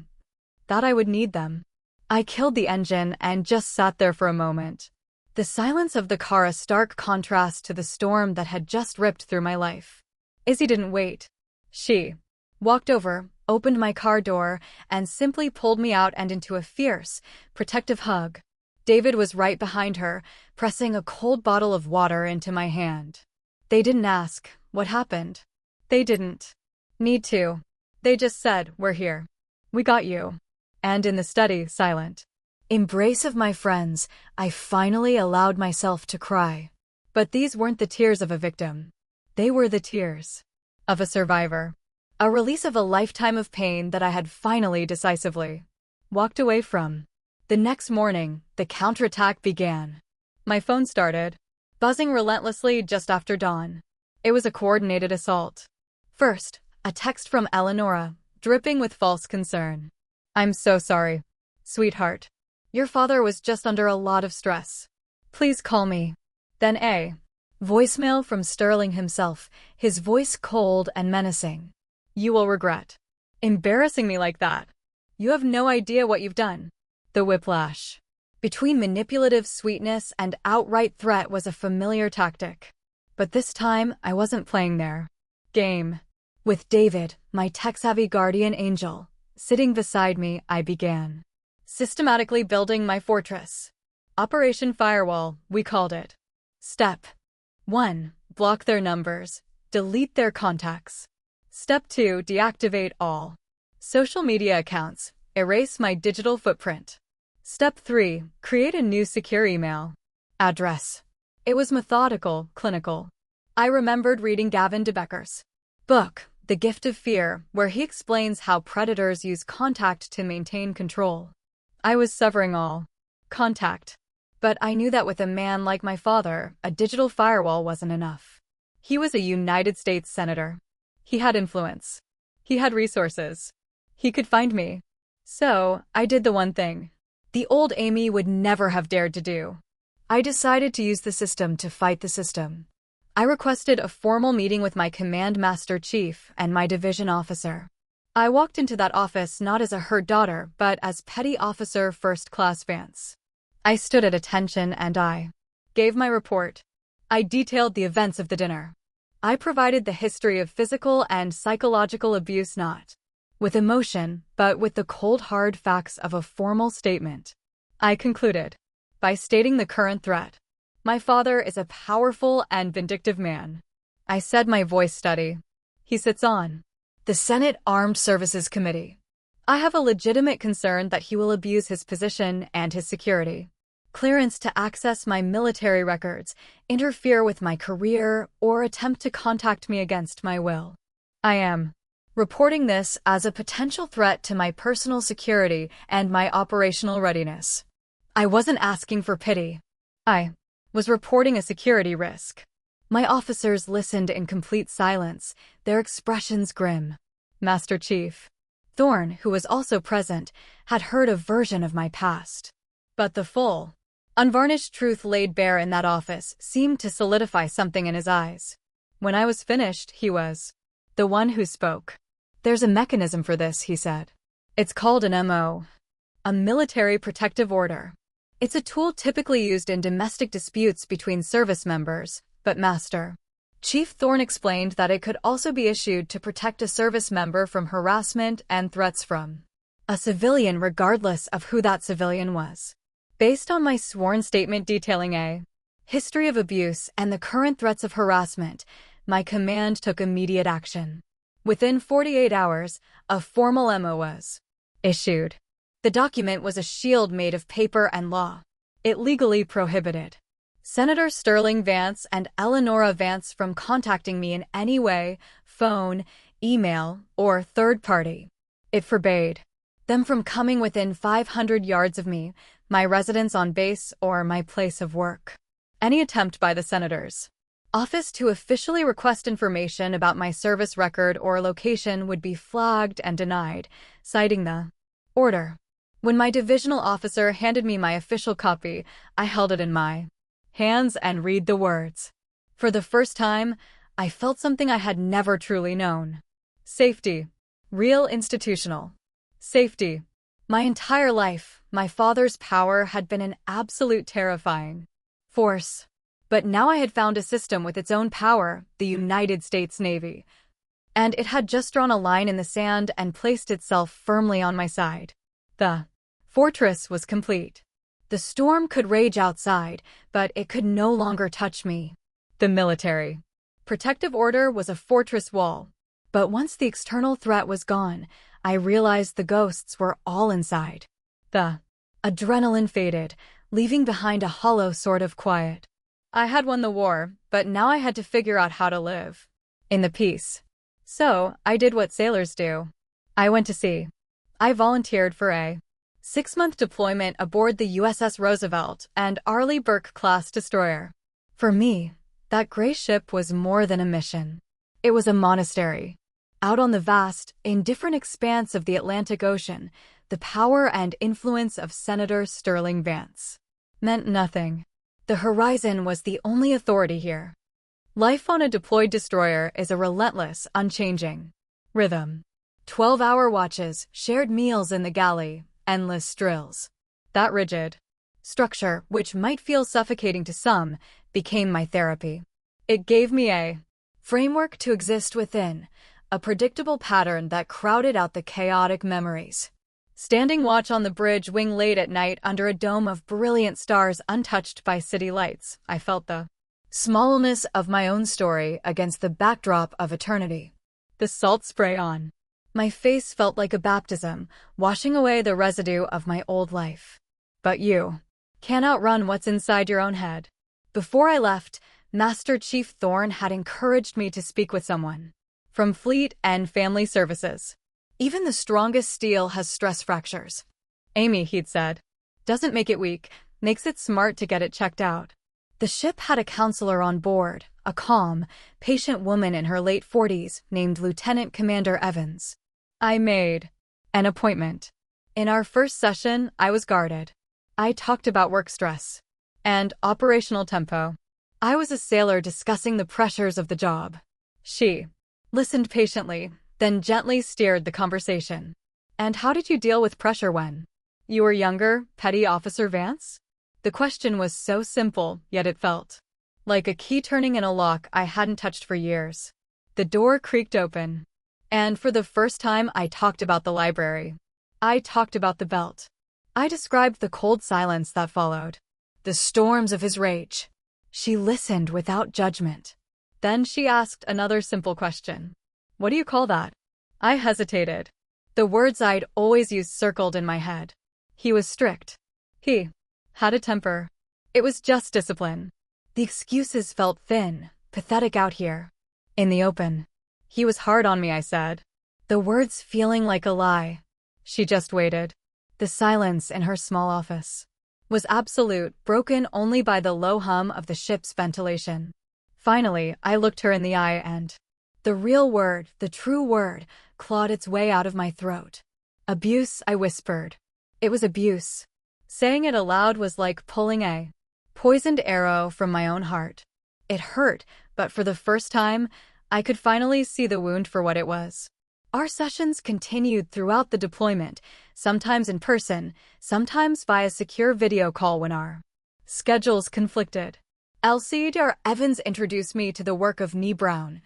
that I would need them. I killed the engine and just sat there for a moment. The silence of the car a stark contrast to the storm that had just ripped through my life. Izzy didn't wait. She walked over, opened my car door, and simply pulled me out and into a fierce, protective hug. David was right behind her, pressing a cold bottle of water into my hand. They didn't ask, "What happened?" They didn't need to. They just said, "We're here. We got you." And in the steady, silent embrace of my friends, I finally allowed myself to cry. But these weren't the tears of a victim. They were the tears of a survivor. A release of a lifetime of pain that I had finally decisively walked away from. The next morning, the counterattack began. My phone started buzzing relentlessly just after dawn. It was a coordinated assault. First, a text from Eleonora, dripping with false concern. "I'm so sorry, sweetheart. Your father was just under a lot of stress. Please call me." Then a voicemail from Sterling himself, his voice cold and menacing. "You will regret embarrassing me like that. You have no idea what you've done." The whiplash between manipulative sweetness and outright threat was a familiar tactic. But this time, I wasn't playing their game. With David, my tech-savvy guardian angel, sitting beside me, I began systematically building my fortress. Operation Firewall, we called it. Step 1. Block their numbers. Delete their contacts. Step 2. Deactivate all social media accounts. Erase my digital footprint. Step 3. Create a new secure email address. It was methodical, clinical. I remembered reading Gavin DeBecker's book, The Gift of Fear, where he explains how predators use contact to maintain control. I was severing all contact. But I knew that with a man like my father, a digital firewall wasn't enough. He was a United States senator. He had influence. He had resources. He could find me. So, I did the one thing the old Amy would never have dared to do. I decided to use the system to fight the system. I requested a formal meeting with my command master chief and my division officer. I walked into that office not as a hurt daughter, but as Petty Officer First Class Vance. I stood at attention and I gave my report. I detailed the events of the dinner. I provided the history of physical and psychological abuse, not with emotion, but with the cold hard facts of a formal statement. I concluded by stating the current threat. My father is a powerful and vindictive man. I said, my voice steady. He sits on the Senate Armed Services Committee. I have a legitimate concern that he will abuse his position and his security clearance to access my military records, interfere with my career, or attempt to contact me against my will. I am reporting this as a potential threat to my personal security and my operational readiness. I wasn't asking for pity. I was reporting a security risk. My officers listened in complete silence, their expressions grim. Master Chief Thorne, who was also present, had heard a version of my past. But the full, unvarnished truth laid bare in that office seemed to solidify something in his eyes. When I was finished, he was the one who spoke. "There's a mechanism for this," he said. "It's called an MO, a military protective order. It's a tool typically used in domestic disputes between service members, but Master Chief Thorne explained that it could also be issued to protect a service member from harassment and threats from a civilian regardless of who that civilian was. Based on my sworn statement detailing a history of abuse and the current threats of harassment, my command took immediate action. Within 48 hours, a formal MO was issued. The document was a shield made of paper and law. It legally prohibited Senator Sterling Vance and Eleonora Vance from contacting me in any way, phone, email, or third party. It forbade them from coming within 500 yards of me, my residence on base, or my place of work. Any attempt by the Senator's office to officially request information about my service record or location would be flagged and denied, citing the order. When my divisional officer handed me my official copy, I held it in my hands and read the words. For the first time, I felt something I had never truly known. Safety. Real institutional safety. My entire life, my father's power had been an absolute terrifying force. But now I had found a system with its own power, the United States Navy. and it had just drawn a line in the sand and placed itself firmly on my side. The fortress was complete. The storm could rage outside, but it could no longer touch me. The military protective order was a fortress wall, but once the external threat was gone, I realized the ghosts were all inside. The adrenaline faded, leaving behind a hollow sort of quiet. I had won the war, but now I had to figure out how to live in the peace. So, I did what sailors do. I went to sea. I volunteered for a 6-month deployment aboard the USS Roosevelt and Arleigh Burke-class destroyer. For me, that gray ship was more than a mission. It was a monastery. Out on the vast, indifferent expanse of the Atlantic Ocean, the power and influence of Senator Sterling Vance meant nothing. The horizon was the only authority here. Life on a deployed destroyer is a relentless, unchanging rhythm. 12-hour watches, shared meals in the galley, endless drills. That rigid structure, which might feel suffocating to some, became my therapy. It gave me a framework to exist within, a predictable pattern that crowded out the chaotic memories. Standing watch on the bridge wing late at night under a dome of brilliant stars untouched by city lights, I felt the smallness of my own story against the backdrop of eternity. The salt spray on my face felt like a baptism, washing away the residue of my old life. But you can't outrun what's inside your own head. Before I left, Master Chief Thorne had encouraged me to speak with someone from Fleet and Family Services. Even the strongest steel has stress fractures. Amy, he'd said, doesn't make it weak, makes it smart to get it checked out. The ship had a counselor on board, a calm, patient woman in her late 40s named Lieutenant Commander Evans. I made an appointment. In our first session, I was guarded. I talked about work stress and operational tempo. I was a sailor discussing the pressures of the job. She listened patiently, then gently steered the conversation. And how did you deal with pressure when you were younger, Petty Officer Vance? The question was so simple, yet it felt like a key turning in a lock I hadn't touched for years. The door creaked open. And for the first time, I talked about the library. I talked about the belt. I described the cold silence that followed, the storms of his rage. She listened without judgment. Then she asked another simple question. What do you call that? I hesitated. The words I'd always used circled in my head. He was strict. He had a temper. It was just discipline. The excuses felt thin, pathetic out here. In the open. He was hard on me, I said. The words feeling like a lie. She just waited. The silence in her small office was absolute, broken only by the low hum of the ship's ventilation. Finally, I looked her in the eye and the real word, the true word, clawed its way out of my throat. Abuse, I whispered. It was abuse. Saying it aloud was like pulling a poisoned arrow from my own heart. It hurt, but for the first time, I could finally see the wound for what it was. Our sessions continued throughout the deployment, sometimes in person, sometimes via secure video call when our schedules conflicted. Alcide Evans introduced me to the work of Nee Brown,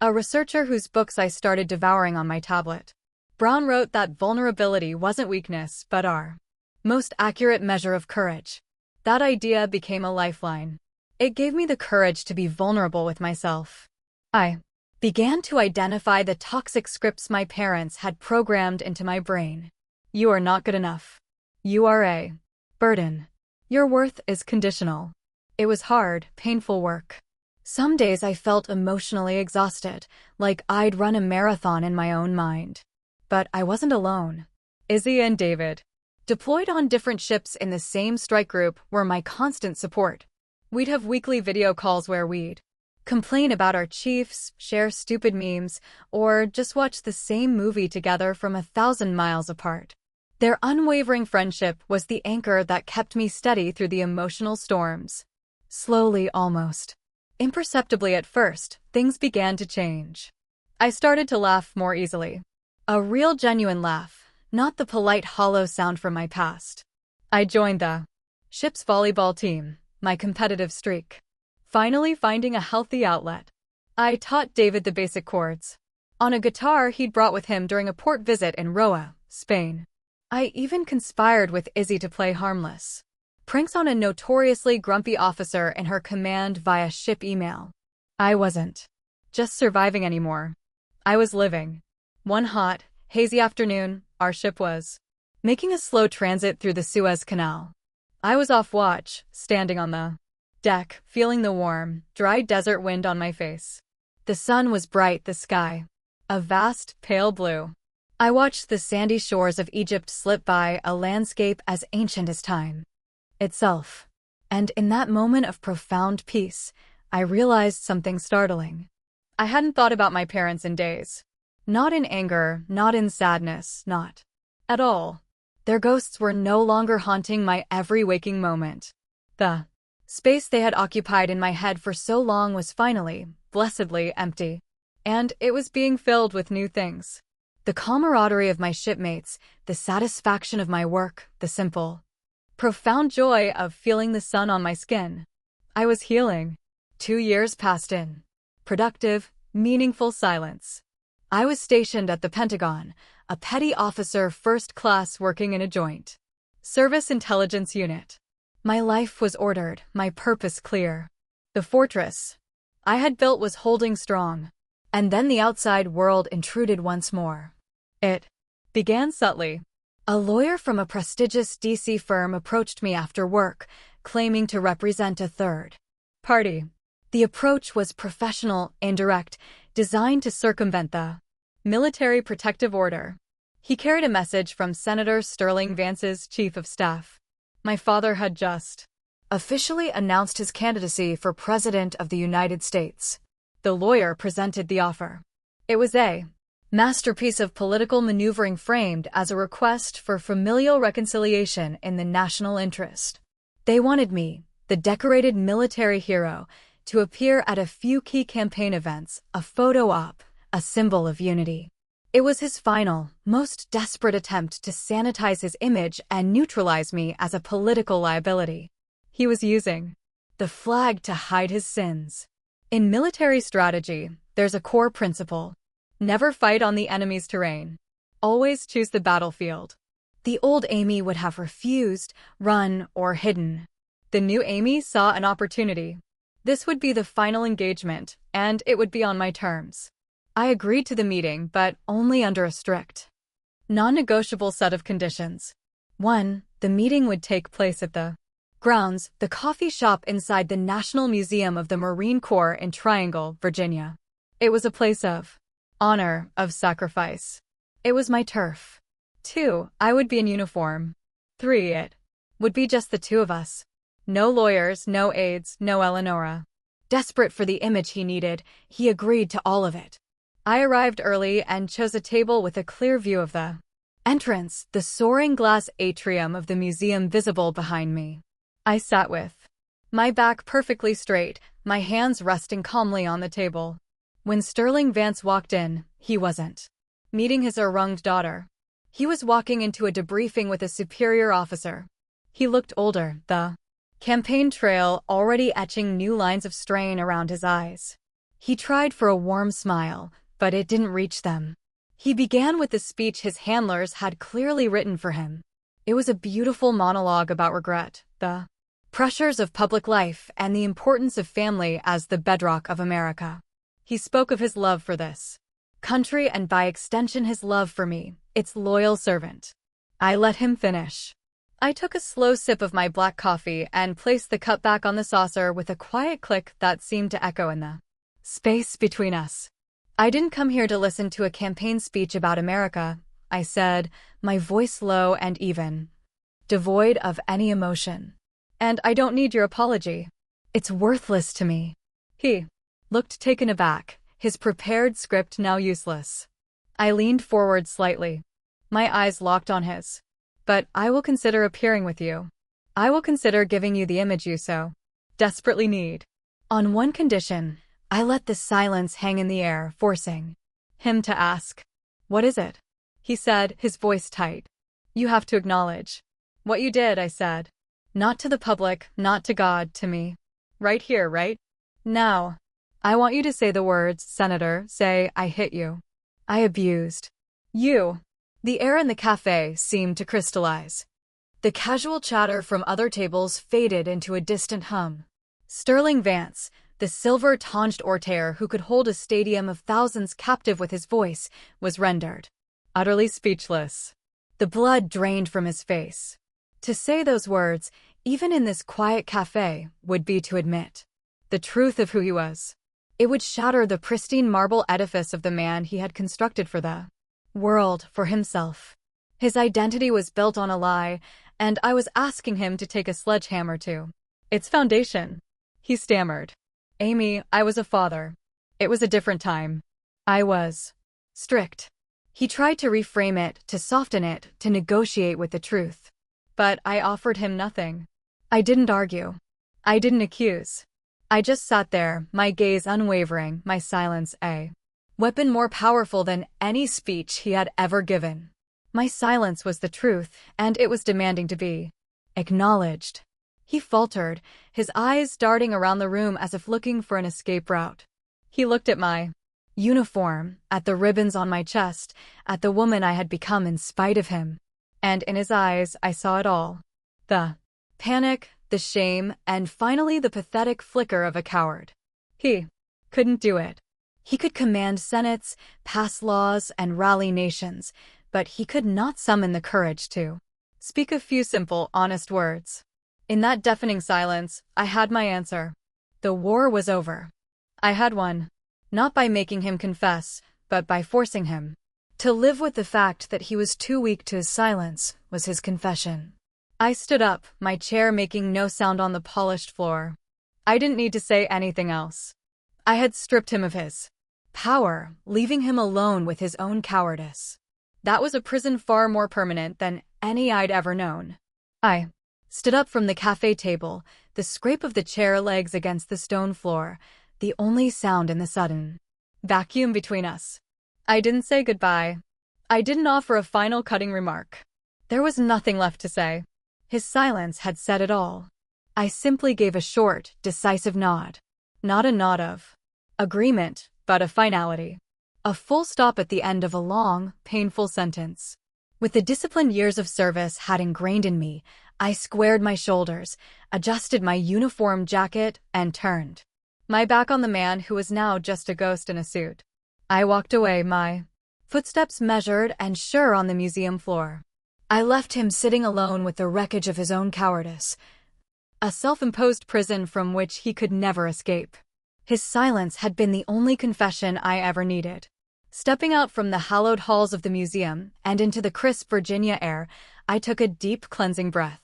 a researcher whose books I started devouring on my tablet. Brown wrote that vulnerability wasn't weakness, but our most accurate measure of courage. That idea became a lifeline. It gave me the courage to be vulnerable with myself. I began to identify the toxic scripts my parents had programmed into my brain. You are not good enough. You are a burden. Your worth is conditional. It was hard, painful work. Some days I felt emotionally exhausted, like I'd run a marathon in my own mind. But I wasn't alone. Izzy and David, deployed on different ships in the same strike group, were my constant support. We'd have weekly video calls where we'd complain about our chiefs, share stupid memes, or just watch the same movie together from 1,000 miles apart. Their unwavering friendship was the anchor that kept me steady through the emotional storms. Slowly, almost imperceptibly at first, things began to change. I started to laugh more easily. A real genuine laugh, not the polite hollow sound from my past. I joined the ship's volleyball team, my competitive streak. Finally finding a healthy outlet. I taught David the basic chords. on a guitar he'd brought with him during a port visit in Roa, Spain. I even conspired with Izzy to play harmless pranks on a notoriously grumpy officer in her command via ship email. I wasn't just surviving anymore. I was living. One hot, hazy afternoon, our ship was making a slow transit through the Suez Canal. I was off watch, standing on the deck, feeling the warm, dry desert wind on my face. The sun was bright, the sky a vast, pale blue. I watched the sandy shores of Egypt slip by, a landscape as ancient as time itself. And in that moment of profound peace, I realized something startling. I hadn't thought about my parents in days. Not in anger, not in sadness, not at all. Their ghosts were no longer haunting my every waking moment. The space they had occupied in my head for so long was finally, blessedly, empty. And it was being filled with new things. The camaraderie of my shipmates, the satisfaction of my work, the simple, profound joy of feeling the sun on my skin. I was healing. 2 years passed in productive, meaningful silence. I was stationed at the Pentagon, a petty officer first class working in a joint service intelligence unit. My life was ordered, my purpose clear. The fortress I had built was holding strong. And then the outside world intruded once more. It began subtly. A lawyer from a prestigious DC firm approached me after work, claiming to represent a third party. The approach was professional, indirect, designed to circumvent the military protective order. He carried a message from Senator Sterling Vance's chief of staff. My father had just officially announced his candidacy for President of the United States. The lawyer presented the offer. It was a masterpiece of political maneuvering framed as a request for familial reconciliation in the national interest. They wanted me, the decorated military hero, to appear at a few key campaign events, a photo op, a symbol of unity. It was his final, most desperate attempt to sanitize his image and neutralize me as a political liability. He was using the flag to hide his sins. In military strategy, there's a core principle. Never fight on the enemy's terrain. Always choose the battlefield. The old Amy would have refused, run, or hidden. The new Amy saw an opportunity. This would be the final engagement, and it would be on my terms. I agreed to the meeting, but only under a strict, non-negotiable set of conditions. 1. The meeting would take place at the grounds, the coffee shop inside the National Museum of the Marine Corps in Triangle, Virginia. It was a place of honor, of sacrifice. It was my turf. 2. I would be in uniform. 3. It would be just the two of us. No lawyers, no aides, no Eleonora. Desperate for the image he needed, he agreed to all of it. I arrived early and chose a table with a clear view of the entrance, the soaring glass atrium of the museum visible behind me. I sat with my back perfectly straight, my hands resting calmly on the table. When Sterling Vance walked in, he wasn't meeting his harangued daughter. He was walking into a debriefing with a superior officer. He looked older, the campaign trail already etching new lines of strain around his eyes. He tried for a warm smile, but it didn't reach them. He began with the speech his handlers had clearly written for him. It was a beautiful monologue about regret, the pressures of public life, and the importance of family as the bedrock of America. He spoke of his love for this country and by extension his love for me, its loyal servant. I let him finish. I took a slow sip of my black coffee and placed the cup back on the saucer with a quiet click that seemed to echo in the space between us. I didn't come here to listen to a campaign speech about America, I said, my voice low and even, devoid of any emotion. And I don't need your apology. It's worthless to me. He looked taken aback, his prepared script now useless. I leaned forward slightly. My eyes locked on his. But I will consider appearing with you. I will consider giving you the image you so desperately need. On one condition, I let the silence hang in the air, forcing him to ask, "What is it?" He said, his voice tight. "You have to acknowledge what you did," I said. "Not to the public, not to God, to me. Right here, right now. I want you to say the words, Senator, say, I hit you." I abused. You. The air in the cafe seemed to crystallize. The casual chatter from other tables faded into a distant hum. Sterling Vance, the silver-tonged orator who could hold a stadium of thousands captive with his voice, was rendered utterly speechless. The blood drained from his face. To say those words, even in this quiet cafe, would be to admit the truth of who he was. It would shatter the pristine marble edifice of the man he had constructed for the world, for himself. His identity was built on a lie, and I was asking him to take a sledgehammer to its foundation. He stammered. Amy, I was a father. It was a different time. I was strict. He tried to reframe it, to soften it, to negotiate with the truth. But I offered him nothing. I didn't argue. I didn't accuse. I just sat there, my gaze unwavering, my silence a weapon more powerful than any speech he had ever given. My silence was the truth, and it was demanding to be acknowledged. He faltered, his eyes darting around the room as if looking for an escape route. He looked at my uniform, at the ribbons on my chest, at the woman I had become in spite of him. And in his eyes, I saw it all. The panic, the shame, and finally the pathetic flicker of a coward. He couldn't do it. He could command senates, pass laws, and rally nations, but he could not summon the courage to speak a few simple, honest words. In that deafening silence, I had my answer. The war was over. I had won. Not by making him confess, but by forcing him. To live with the fact that he was too weak to his silence was his confession. I stood up, my chair making no sound on the polished floor. I didn't need to say anything else. I had stripped him of his power, leaving him alone with his own cowardice. That was a prison far more permanent than any I'd ever known. I stood up from the cafe table, the scrape of the chair legs against the stone floor, the only sound in the sudden vacuum between us. I didn't say goodbye. I didn't offer a final cutting remark. There was nothing left to say. His silence had said it all. I simply gave a short, decisive nod. Not a nod of agreement, but a finality. A full stop at the end of a long, painful sentence. With the disciplined years of service had ingrained in me, I squared my shoulders, adjusted my uniform jacket, and turned my back on the man who was now just a ghost in a suit. I walked away, my footsteps measured and sure on the museum floor. I left him sitting alone with the wreckage of his own cowardice, a self-imposed prison from which he could never escape. His silence had been the only confession I ever needed. Stepping out from the hallowed halls of the museum and into the crisp Virginia air, I took a deep, cleansing breath.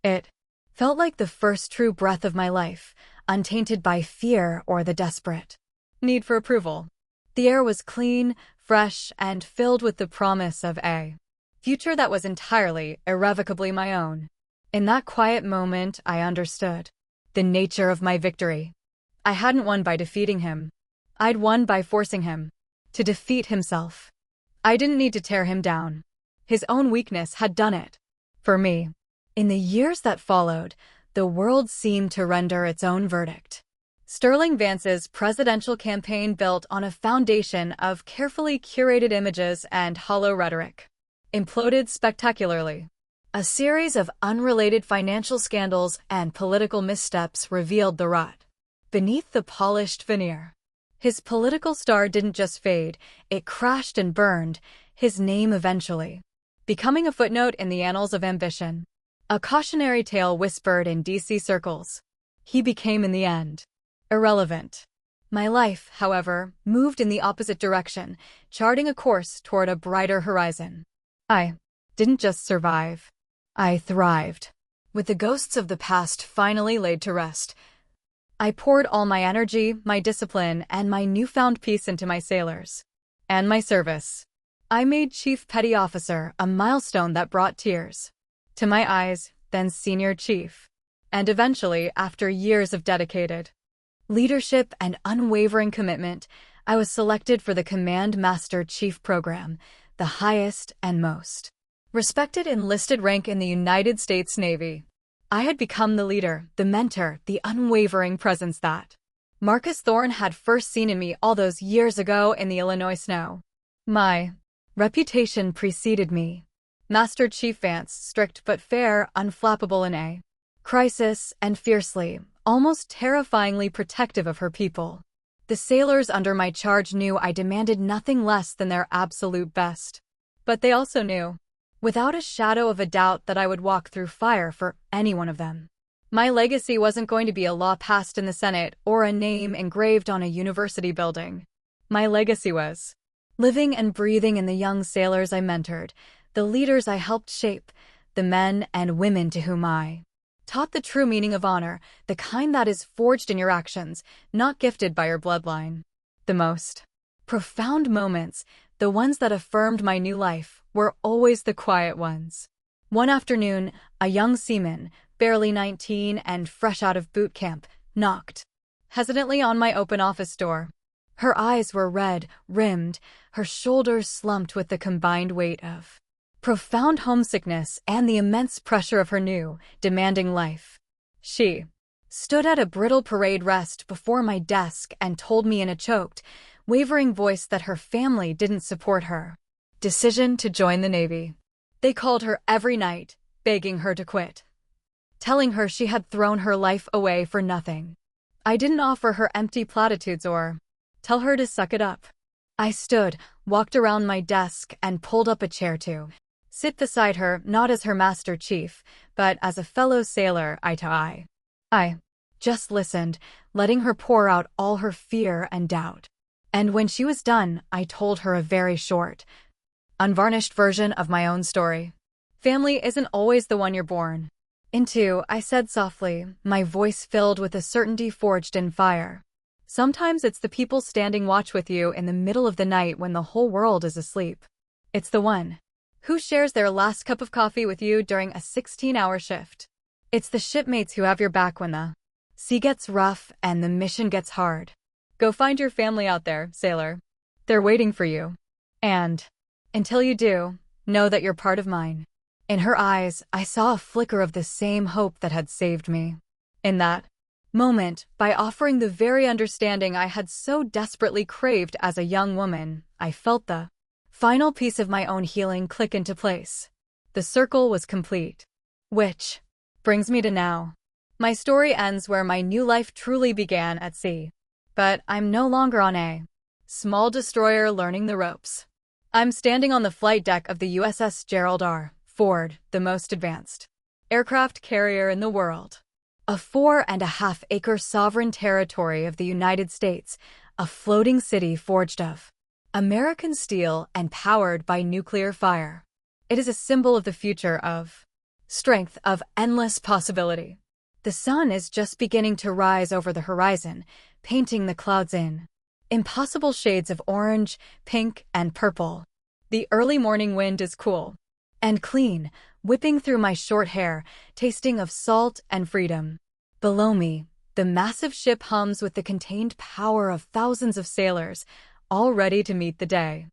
It felt like the first true breath of my life, untainted by fear or the desperate need for approval. The air was clean, fresh, and filled with the promise of a future that was entirely, irrevocably my own. In that quiet moment, I understood the nature of my victory. I hadn't won by defeating him. I'd won by forcing him to defeat himself. I didn't need to tear him down. His own weakness had done it for me. In the years that followed, the world seemed to render its own verdict. Sterling Vance's presidential campaign built on a foundation of carefully curated images and hollow rhetoric imploded spectacularly. A series of unrelated financial scandals and political missteps revealed the rot beneath the polished veneer. His political star didn't just fade, it crashed and burned, his name eventually becoming a footnote in the annals of ambition. A cautionary tale whispered in DC circles. He became in the end irrelevant. My life, however, moved in the opposite direction, charting a course toward a brighter horizon. I didn't just survive. I thrived. With the ghosts of the past finally laid to rest, I poured all my energy, my discipline, and my newfound peace into my sailors and my service. I made Chief Petty Officer, a milestone that brought tears to my eyes, then Senior Chief. And eventually, after years of dedicated leadership and unwavering commitment, I was selected for the Command Master Chief program, the highest and most respected enlisted rank in the United States Navy. I had become the leader, the mentor, the unwavering presence that Marcus Thorne had first seen in me all those years ago in the Illinois snow. My reputation preceded me. Master Chief Vance, strict but fair, unflappable in a crisis, and fiercely, almost terrifyingly protective of her people. The sailors under my charge knew I demanded nothing less than their absolute best. But they also knew, without a shadow of a doubt, that I would walk through fire for any one of them. My legacy wasn't going to be a law passed in the Senate or a name engraved on a university building. My legacy was living and breathing in the young sailors I mentored, the leaders I helped shape, the men and women to whom I taught the true meaning of honor, the kind that is forged in your actions, not gifted by your bloodline. The most profound moments, the ones that affirmed my new life, were always the quiet ones. One afternoon, a young seaman, barely 19 and fresh out of boot camp, knocked hesitantly on my open office door. Her eyes were red-rimmed, her shoulders slumped with the combined weight of profound homesickness and the immense pressure of her new, demanding life. She stood at a brittle parade rest before my desk and told me in a choked, wavering voice that her family didn't support her decision to join the Navy. They called her every night, begging her to quit, telling her she had thrown her life away for nothing. I didn't offer her empty platitudes or tell her to suck it up. I stood, walked around my desk, and pulled up a chair to sit beside her, not as her master chief, but as a fellow sailor, eye to eye. I just listened, letting her pour out all her fear and doubt. And when she was done, I told her a very short, unvarnished version of my own story. Family isn't always the one you're born into, I said softly, my voice filled with a certainty forged in fire. Sometimes it's the people standing watch with you in the middle of the night when the whole world is asleep. It's the one who shares their last cup of coffee with you during a 16-hour shift. It's the shipmates who have your back when the sea gets rough and the mission gets hard. Go find your family out there, sailor. They're waiting for you. And until you do, know that you're part of mine. In her eyes, I saw a flicker of the same hope that had saved me. In that moment, by offering the very understanding I had so desperately craved as a young woman, I felt the final piece of my own healing click into place. The circle was complete. Which brings me to now. My story ends where my new life truly began, at sea. But I'm no longer on a small destroyer learning the ropes. I'm standing on the flight deck of the USS Gerald R. Ford, the most advanced aircraft carrier in the world. A 4.5-acre sovereign territory of the United States, a floating city forged of American steel and powered by nuclear fire. It is a symbol of the future, of strength, of endless possibility. The sun is just beginning to rise over the horizon, painting the clouds in impossible shades of orange, pink, and purple. The early morning wind is cool and clean, whipping through my short hair, tasting of salt and freedom. Below me, the massive ship hums with the contained power of thousands of sailors, all ready to meet the day.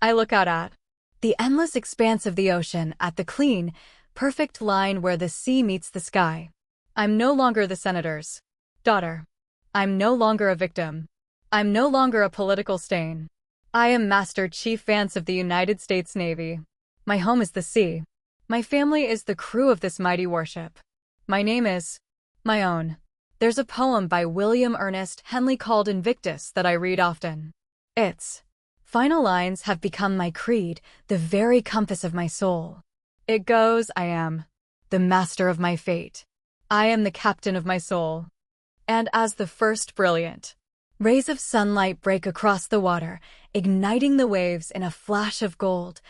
I look out at the endless expanse of the ocean, at the clean, perfect line where the sea meets the sky. I'm no longer the senator's daughter. I'm no longer a victim. I'm no longer a political stain. I am Master Chief Vance of the United States Navy. My home is the sea. My family is the crew of this mighty warship. My name is my own. There's a poem by William Ernest Henley called Invictus that I read often. Its final lines have become my creed, the very compass of my soul. It goes, I am the master of my fate. I am the captain of my soul. And as the first brilliant rays of sunlight break across the water, igniting the waves in a flash of gold,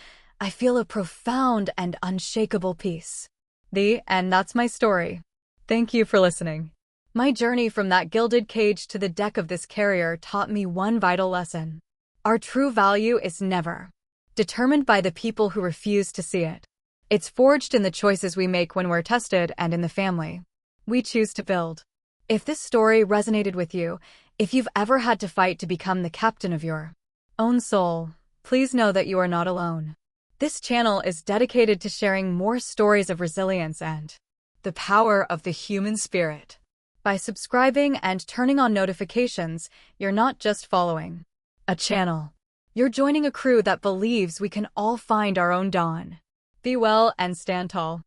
I feel a profound and unshakable peace. And that's my story. Thank you for listening. My journey from that gilded cage to the deck of this carrier taught me one vital lesson. Our true value is never determined by the people who refuse to see it. It's forged in the choices we make when we're tested and in the family we choose to build. If this story resonated with you, if you've ever had to fight to become the captain of your own soul, please know that you are not alone. This channel is dedicated to sharing more stories of resilience and the power of the human spirit. By subscribing and turning on notifications, you're not just following a channel. You're joining a crew that believes we can all find our own dawn. Be well and stand tall.